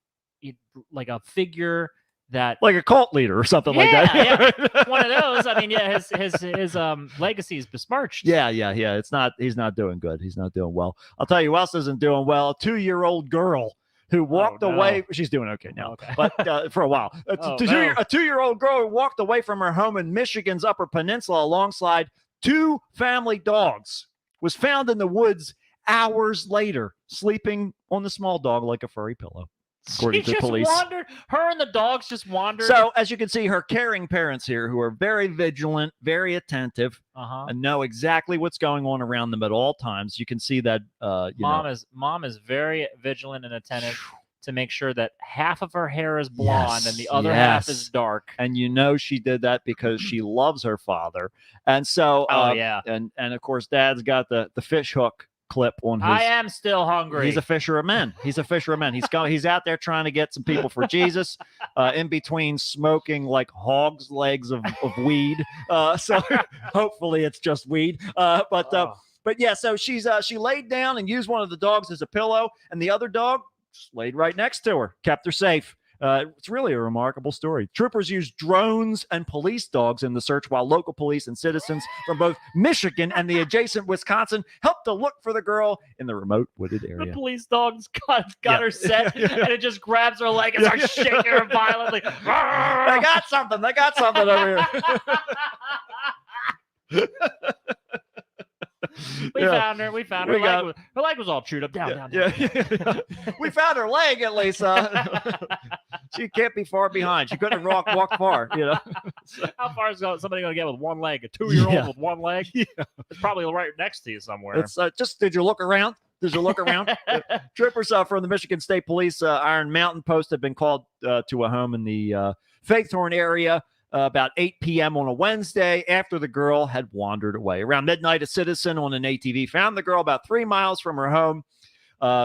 a figure that like a cult leader or something like Yeah, that. one of those. I mean, yeah, his legacy is besmirched. Yeah. It's not. He's not doing good. He's not doing well. I'll tell you who else isn't doing well. A 2-year-old girl who walked no. away. She's doing okay now, Okay. but for a while, Oh, no. a 2-year-old girl who walked away from her home in Michigan's Upper Peninsula alongside 2 family dogs was found in the woods hours later, sleeping on the small dog like a furry pillow. According She to just police. wandered. Her and the dogs just wandered. So, as you can see, her caring parents here, who are very vigilant, very attentive, uh-huh. and know exactly what's going on around them at all times. You can see that Mom is very vigilant and attentive to make sure that half of her hair is blonde and the other half is yes. dark. and she did that because she loves her father. And so, Oh, yeah. and of course, Dad's got the fish hook clip on his. I am still hungry. He's a fisherman. He's a fisherman. He's out there trying to get some people for Jesus, in between smoking like hog's legs of weed. So hopefully it's just weed. But yeah, so she laid down and used one of the dogs as a pillow, and the other dog just laid right next to her, kept her safe. It's really a remarkable story. Troopers used drones and police dogs in the search, while local police and citizens from both Michigan and the adjacent Wisconsin helped to look for the girl in the remote wooded The area. police dog's got Yeah. her set, Yeah. and it just grabs her leg and Yeah. starts shaking her violently. They got something. They got something over here. We Yeah. found her. We found her. We got- Her leg was all chewed up. Down. Yeah. We found her leg at least. She can't be far behind. She couldn't walk far. How far is somebody going to get with one leg? A 2-year-old Yeah. with one leg? Yeah. It's probably right next to you somewhere. It's just. Did you look around? Did you look around? Troopers from the Michigan State Police Iron Mountain Post have been called to a home in the Faithorn area about 8 p.m. on a Wednesday after the girl had wandered away. Around midnight, a citizen on an ATV found the girl about 3 miles from her home,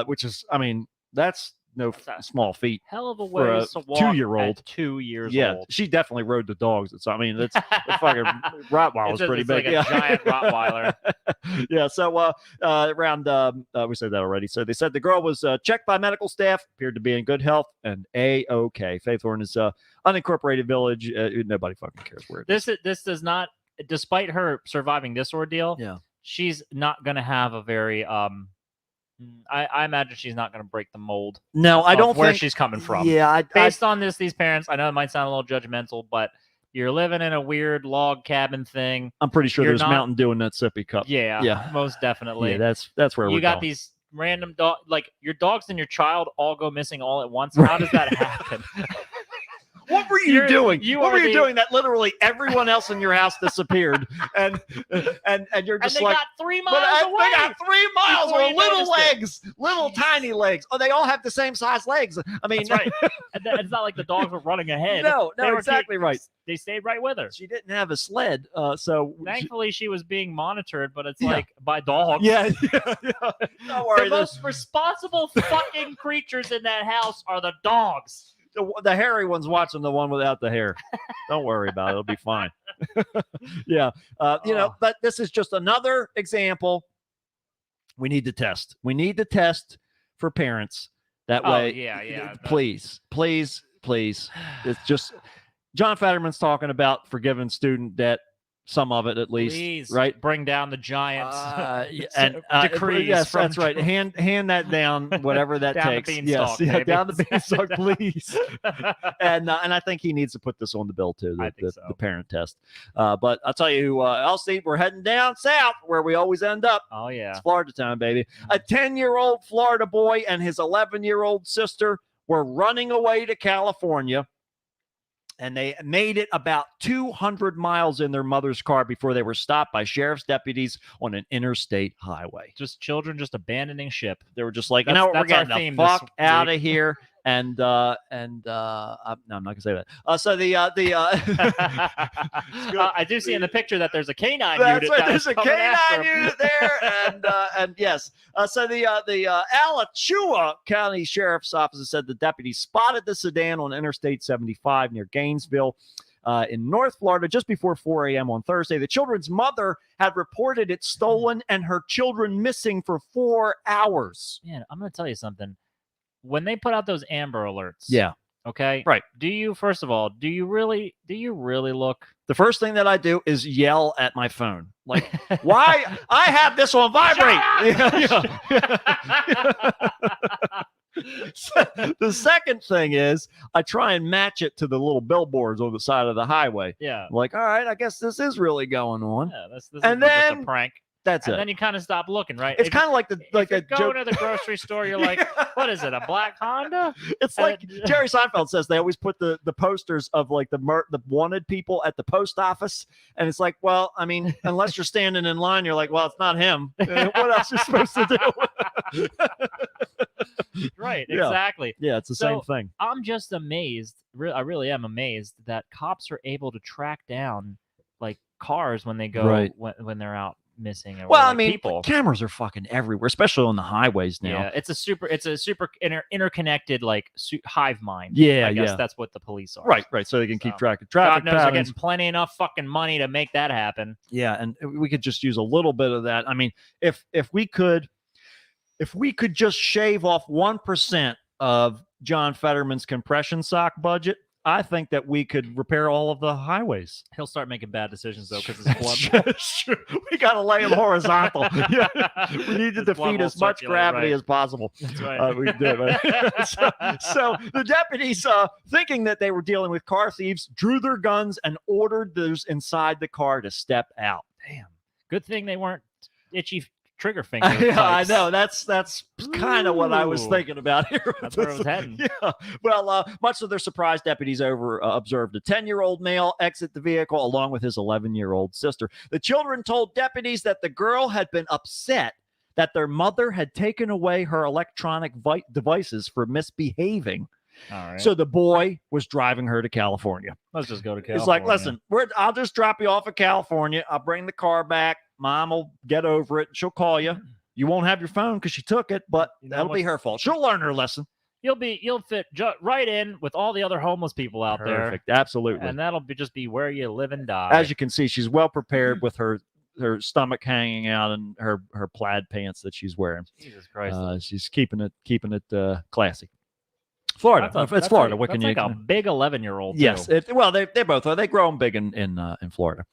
which is, I mean, that's no small feat. Hell of a for a ways to walk 2-year-old. at 2 years Yeah, old. she definitely rode the dogs. I mean, it's the fucking Rottweiler's pretty It's big. like a giant Rottweiler. Yeah. So around we said that already. So they said the girl was checked by medical staff, appeared to be in good health and A-OK. Faithorn is unincorporated village. Nobody fucking cares where it is. This does not, despite her surviving this ordeal, Yeah. she's not going to have a very I imagine she's not going to break the mold. No, I of don't where think she's coming from. Yeah, Based on these parents, I know it might sound a little judgmental, but you're living in a weird log cabin thing. I'm pretty sure you're there's not- Mountain Dew in that sippy cup. Yeah, Yeah. most definitely. Yeah, that's where you we're got going. these random dog, like your dogs and your child all go missing all at once. How does that happen? What were you You're- doing? you What are were you the- doing that literally everyone else in your house disappeared, and you're And just they like, got 3 but miles away. they got 3 miles before with you little noticed it. legs, little tiny legs. Oh, they all have the same size legs. I mean, That's right. And it's not like the dogs were running ahead. no, They were exactly right. They stayed right with her. She didn't have a sled, so Thankfully, she was being monitored, but it's Yeah. like by dogs. yeah. Don't worry. The most responsible fucking creatures in that house are the dogs. The hairy one's watching the one without the hair. Don't worry about it. It'll be fine. Yeah. Oh. But this is just another example. We need to test. We need to test for parents. That Oh, way, yeah. please. It's just John Fetterman's talking about forgiving student debt, some of it at least. Please, right? bring down the Giants. Decrees. Yes, from that's right. Hand that down, whatever that Down the takes. beanstalk, yes, yeah, baby. down the beanstalk, please. And I think he needs to put this on the bill too, I think so. the parent test. But I'll tell you who else. Steve, we're heading down south where we always end up. Oh yeah. It's Florida time, baby. A 10-year-old Florida boy and his 11-year-old sister were running away to California. And they made it about 200 miles in their mother's car before they were stopped by sheriff's deputies on an interstate highway. Just children just abandoning ship. They were just like, That's- we're that's our getting the theme this fuck out week. of here. And no, I'm not gonna say that. So I do see in the picture that there's a canine that's unit. right. that There's is a coming after canine 'em. unit there, and yes. So the Alachua County Sheriff's Office said the deputies spotted the sedan on Interstate 75 near Gainesville. In North Florida, just before 4 a.m. on Thursday. The children's mother had reported it stolen and her children missing for 4 hours. Man, I'm gonna tell you something. When they put out those Amber Alerts, Yeah. okay, Right. Do you first of all, do you really look? The first thing that I do is yell at my phone. Like, why? I have this on vibrate. The second thing is I try and match it to the little billboards on the side of the highway. Yeah. I'm like, all right, I guess this is really going on. Yeah, this And is just then- a prank. That's And it. then you kind of stop looking, right? It's If- kind of like if you're a going joke. to the grocery store, you're like, what is it, a black Honda? It's like And- Jerry Seinfeld says they always put the posters of like the wanted people at the post office, and it's like, well, I mean, unless you're standing in line, you're like, well, it's not him. What else are you supposed to do? Right, Yeah. exactly. Yeah, it's the So, same thing. I'm just amazed. I really am amazed that cops are able to track down like cars when they go Right. when they're out missing. Or Well, I like, mean, people. cameras are fucking everywhere, especially on the highways now. Yeah, it's a super interconnected like hive mind. Yeah, I guess yeah. that's what the police are. Right. So they can keep So, track of God traffic knows they're patterns. getting plenty enough fucking money to make that happen. Yeah, and we could just use a little bit of that. I mean, if we could just shave off 1% of John Fetterman's compression sock budget, I think that we could repair all of the highways. He'll start making bad decisions though because his blood. Sure. We got to lay them horizontal. Yeah. We need to His blood defeat will as much circulate, gravity right. as possible. That's right. We did, right? so the deputies, thinking that they were dealing with car thieves, drew their guns and ordered those inside the car to step out. Damn. Good thing they weren't itchy trigger finger. Yeah, I types. know. That's kind of what I was Ooh. thinking about here. That's where it was heading. Yeah. Well, much to their surprise, deputies observed a 10-year-old male exit the vehicle along with his 11-year-old sister. The children told deputies that the girl had been upset that their mother had taken away her electronic devices for misbehaving. All right. So the boy was driving her to California. let's just go to California. He's like, listen, I'll just drop you off at California. I'll bring the car back. Mom will get over it. She'll call you. You won't have your phone because she took it, but You know that'll be what? her fault. She'll learn her lesson. You'll fit right in with all the other homeless people out Perfect. Absolutely. there, and that'll just be where you live and die. As you can see, she's well prepared with her stomach hanging out and her plaid pants that she's wearing. Jesus Christ. She's keeping it classy. Florida. It's Florida. What can you? Like a big 11-year-old. Yes. They both are. They grow them big in Florida.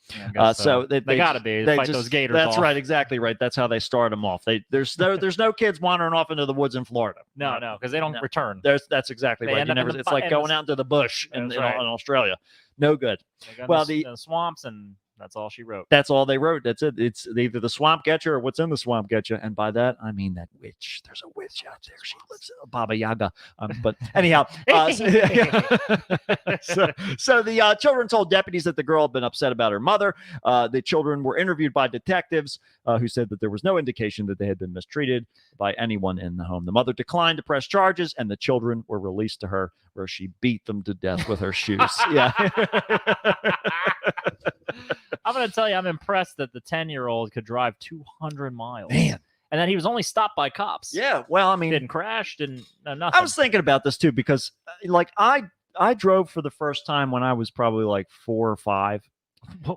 So they got to be they fight just- those gators. That's off. right. Exactly right. That's how they start them off. There's no kids wandering off into the woods in Florida. No, because they don't No. return. That's exactly They right. end You up in never. the It's bu- like in going the- out into the bush in That's right. Australia. No good. They go in Well, the swamps and That's all she wrote. That's all they wrote. That's it. It's either the swamp gets you or what's in the swamp gets you. And by that, I mean that witch. There's a witch out there. She lives in Baba Yaga. But anyhow, so the children told deputies that the girl had been upset about her mother. The children were interviewed by detectives who said that there was no indication that they had been mistreated by anyone in the home. The mother declined to press charges, and the children were released to her, where she beat them to death with her shoes. Yeah. I'm going to tell you, I'm impressed that the 10-year-old could drive 200 miles. Man. And then he was only stopped by cops. Yeah. Well, I mean, Didn't crash, didn't nothing. I was thinking about this too, because like I drove for the first time when I was probably like 4 or 5.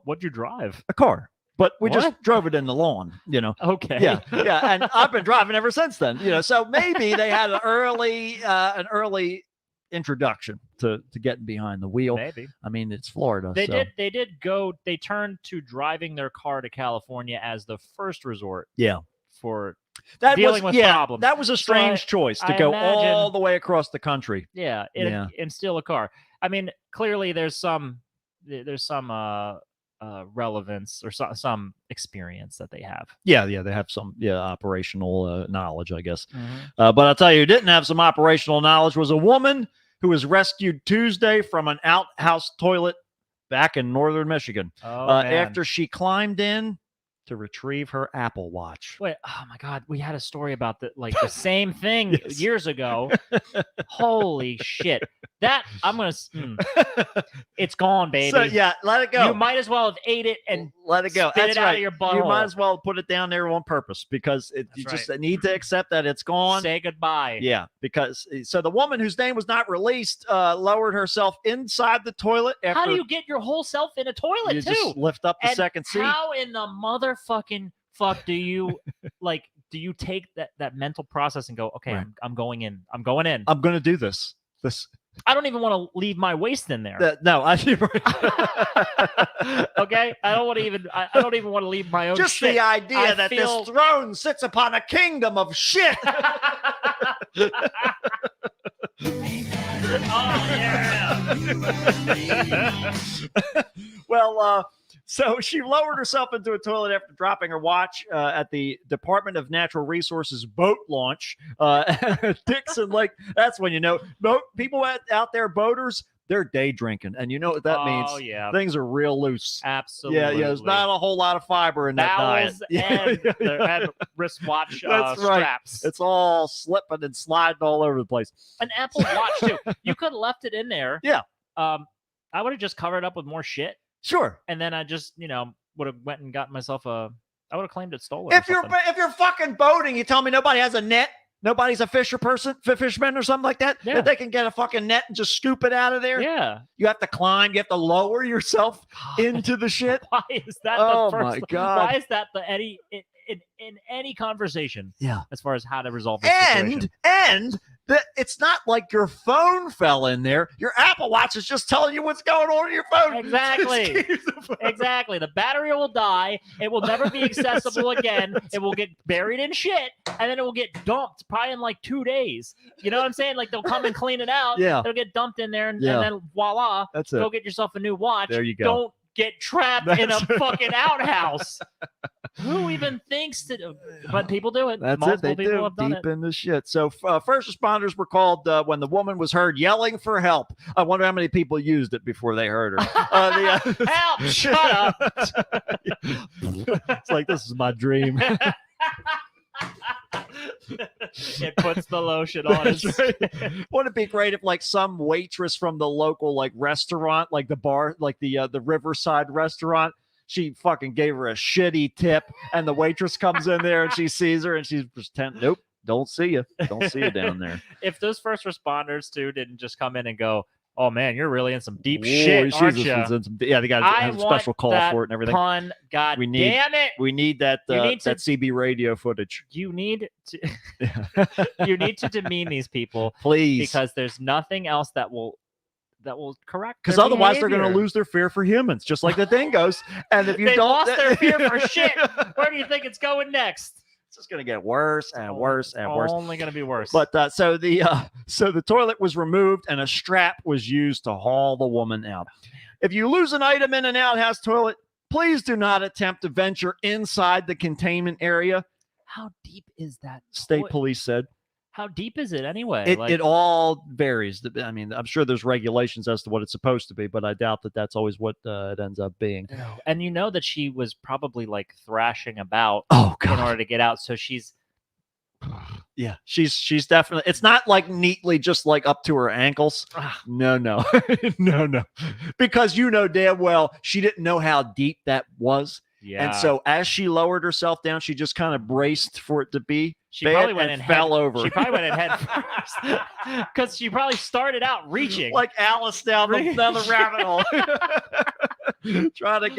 What'd you drive? A car. But we just What? drove it in the lawn, you know. Okay. Yeah, yeah, and I've been driving ever since then, you know. So maybe they had an early introduction to getting behind the wheel. Maybe. I mean, it's Florida. They so. did go. They turned to driving their car to California as the first resort. Yeah. For That dealing was with yeah, problems. that was a strange choice to I go imagine- all the way across the country. yeah, Yeah. and steal a car. I mean, clearly there's some relevance or some experience that they have. Yeah, they have some operational knowledge, I guess. But I'll tell you, who didn't have some operational knowledge was a woman who was rescued Tuesday from an outhouse toilet back in northern Michigan Oh, man. after she climbed in to retrieve her Apple Watch. Wait, oh my God, we had a story about the same thing Yes. years ago. Holy shit! That I'm gonna. It's gone, baby. So yeah, let it go. You might as well have ate it and let it go. spit That's it out right. of your You butthole. might as well put it down there on purpose, because you That's just need to accept that it's gone. say goodbye. Yeah, because so the woman whose name was not released lowered herself inside the toilet after How do you get your whole self in a toilet you too? just lift up the And second seat. How in the motherfucking fuck do you do you take that mental process and go, okay, Right. I'm going in. I'm going in. I'm going to do this. I don't even want to leave my waist in there. No, I Okay, I don't want to even. I don't even want to leave my own. just shit. the idea I that feel- this throne sits upon a kingdom of shit. Oh yeah. Well, so she lowered herself into a toilet after dropping her watch at the Department of Natural Resources boat launch. Dixon Lake. That's when you know people out there, boaters, they're day drinking, and you know what that means. Oh yeah. Things are real loose. Absolutely. Yeah, there's not a whole lot of fiber in that diet. Bowels and wristwatch That's right. straps. It's all slipping and sliding all over the place. An Apple Watch too. You could have left it in there. Yeah. I would have just covered up with more shit, Sure. and then I just would have went and got myself I would have claimed it stolen. or If you're something. fucking boating, you tell me nobody has a net. Nobody's a fisherman or something like that. Yeah. That they can get a fucking net and just scoop it out of there. yeah. You have to climb. You have to lower yourself into the shit. Why is that Oh, the first? my God. Why is that the any in any conversation? Yeah. As far as how to resolve this situation. And it's not like your phone fell in there. Your Apple Watch is just telling you what's going on in your phone. Exactly. Just keep the phone. Exactly. The battery will die. It will never be accessible again. It will get buried in shit, and then it will get dumped probably in like 2 days. You know what I'm saying? Like they'll come and clean it out. Yeah. It'll get dumped in there, and Yeah. then voila, That's it. go get yourself a new watch. There you go. Don't get trapped in a That's right. fucking outhouse. Who even thinks to? But people do it. That's Multiple it. They people do have done deep it. in the shit. So first responders were called when the woman was heard yelling for help. I wonder how many people used it before they heard her. Help! Shut up! It's like, this is my dream. It puts the lotion on. That's His... right. Wouldn't it be great if like some waitress from the local like restaurant, like the bar, like the Riverside restaurant, she fucking gave her a shitty tip, and the waitress comes in there and she sees her and she's pretending, nope, don't see you down there. If those first responders too didn't just come in and go, "Oh man, you're really in some deep Whoa, shit, aren't Jesus you?" was in some- yeah, they got I a want special call that for it and everything. Pun, God We need- damn it! We need that You need to- that CB radio footage. You need to you need to demean these people Please. because there's nothing else that will correct. Because their otherwise they're going to behavior. lose their fear for humans, just like the dingoes. And if you They don't, lost their fear for shit. Where do you think it's going next? It's just going to get worse and worse and worse. Only going to be worse. But so the toilet was removed and a strap was used to haul the woman out. If you lose an item in an outhouse toilet, please do not attempt to venture inside the containment area, How deep is that? state toilet? police said. How deep is it anyway? It all varies. I mean, I'm sure there's regulations as to what it's supposed to be, but I doubt that that's always what it ends up being. And you know that she was probably like thrashing about Oh, in order to get out. So she's Yeah, she's definitely. It's not like neatly just like up to her ankles. No, no, no, because you know damn well she didn't know how deep that was, yeah. and so as she lowered herself down, she just kind of braced for it to be. She probably bad went and in fell head, over. She probably went in head first because she probably started out reaching. like Alice down the rabbit hole, trying to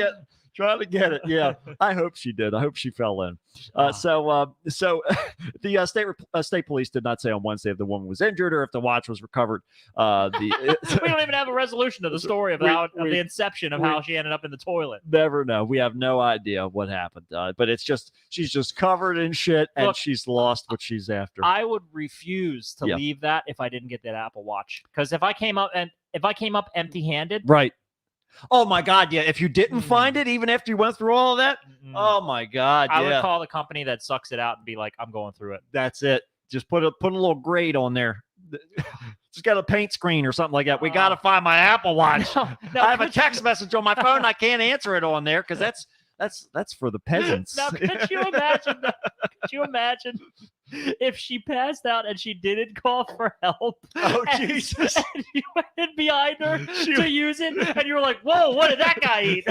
get it. Yeah, I hope she did. I hope she fell in. So the state police did not say on Wednesday if the woman was injured or if the watch was recovered. We don't even have a resolution of the story of the inception of how she ended up in the toilet. Never know. We have no idea what happened. But it's just she's just covered in shit and Look, she's lost what she's after. I would refuse to leave that if I didn't get that Apple Watch. Because if I came up empty-handed, right. Oh my God! Yeah, if you didn't find it, even after you went through all of that, oh my God! I Yeah, would call the company that sucks it out and be like, "I'm going through it." that's it. Just put a little grade on there. Just got a paint screen or something like that. We got to find my Apple Watch. No, I have a text message on my phone. I can't answer it on there because that's for the peasants. Now, could you imagine? Could you imagine if she passed out and she didn't call for help? Oh, and, Jesus. And you went behind her to use it, and you were like, "Whoa, what did that guy eat?"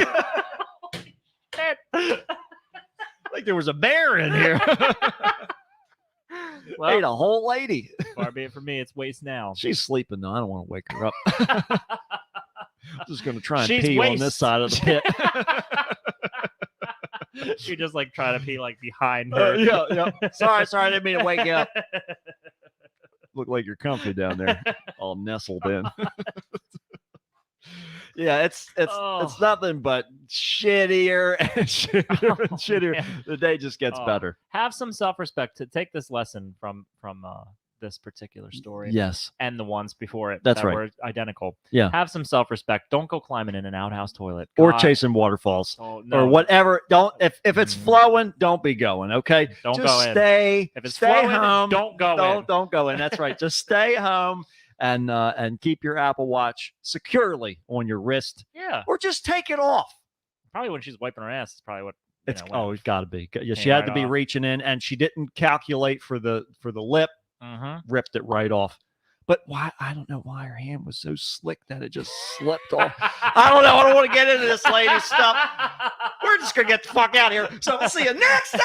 Like there was a bear in here. Well, Ate a whole lady. far be it from me, it's waste now. She's sleeping though. I don't want to wake her up. I'm just going to try and She's pee on waste. this side of the pit. You're just like trying to pee like behind her. Yeah. Sorry, I didn't mean to wake you up. Look like you're comfy down there, all nestled in. Yeah, it's nothing but shittier and shittier and shittier. Man. The day just gets better. Have some self-respect to take this lesson from this particular story. Yes, and the ones before it That's that right. were identical. Yeah. Have some self-respect. Don't go climbing in an outhouse toilet or God. chasing waterfalls Oh, or no. whatever. Don't if it's flowing, don't be going. Okay, Don't just go in. stay. If it's stay flowing, home. don't go in. Don't go in. That's right. Just stay home and keep your Apple Watch securely on your wrist, Yeah. or just take it off. Probably when she's wiping her ass is probably what It's when it's got to be. Yeah, she came had right to be off. reaching in, and she didn't calculate for the lip. Ripped it right off. But why? I don't know why her hand was so slick that it just slipped off. I don't know. I don't want to get into this lady stuff. We're just gonna get the fuck out of here. So we'll see you next time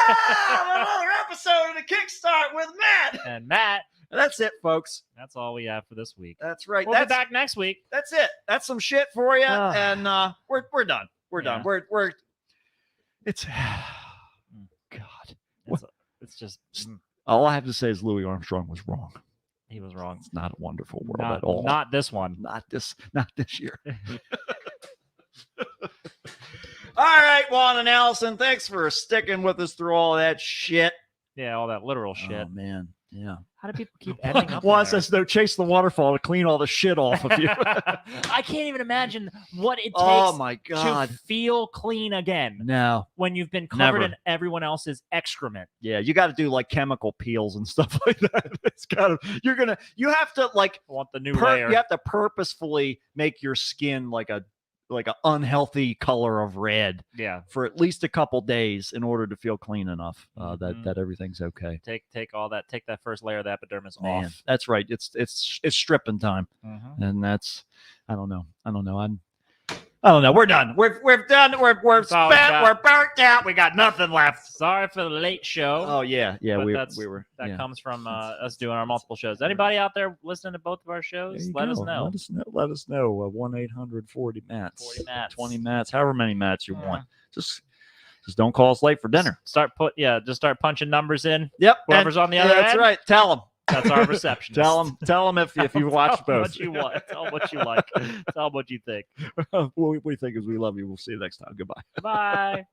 on another episode of the Kickstart with Matt. And Matt, And that's it, folks. that's all we have for this week. That's right. We'll be That's back next week. That's it. That's some shit for you. Ah. And we're done. We're done. Yeah. We're it's God. It's just All I have to say is Louis Armstrong was wrong. he was wrong. It's not a wonderful world at all. Not this one. Not this year. All right, Juan and Allison, thanks for sticking with us through all that shit. Yeah, all that literal shit. Oh man, yeah. How do people keep ending up? Juan in there? says no, chase the waterfall to clean all the shit off of you. I can't even imagine what it takes Oh my God. to feel clean again No. when you've been covered Never. in everyone else's excrement. Yeah, you got to do like chemical peels and stuff like that. It's kind of you have to like I want the new layer. you have to purposefully make your skin like an unhealthy color of red Yeah. for at least a couple days in order to feel clean enough Mhm. that everything's okay. Take all that. Take that first layer of the epidermis Man, off. that's right. It's stripping time, Mhm. and that's I don't know. I don't know. We're done. We're done. We're That's all we spent. got. We're burnt out. We got nothing left. Sorry for the late show. Oh yeah. But We that were. Yeah. comes from us doing our multiple shows. Anybody out there listening to both of our There shows? you Let us go. know. Let us know. 1-800-40 Mats. 40 Mats. 20 Mats. However many Mats you Yeah. want. Just don't call us late for dinner. Just start punching numbers in. Yep. Whoever's on the other That's end. right. Tell them. That's our receptionist. Tell them if you watch Tell 'em both. what you want. Tell 'em what you like. Tell 'em what you think. What we think is we love you. We'll see you next time. Goodbye. Bye.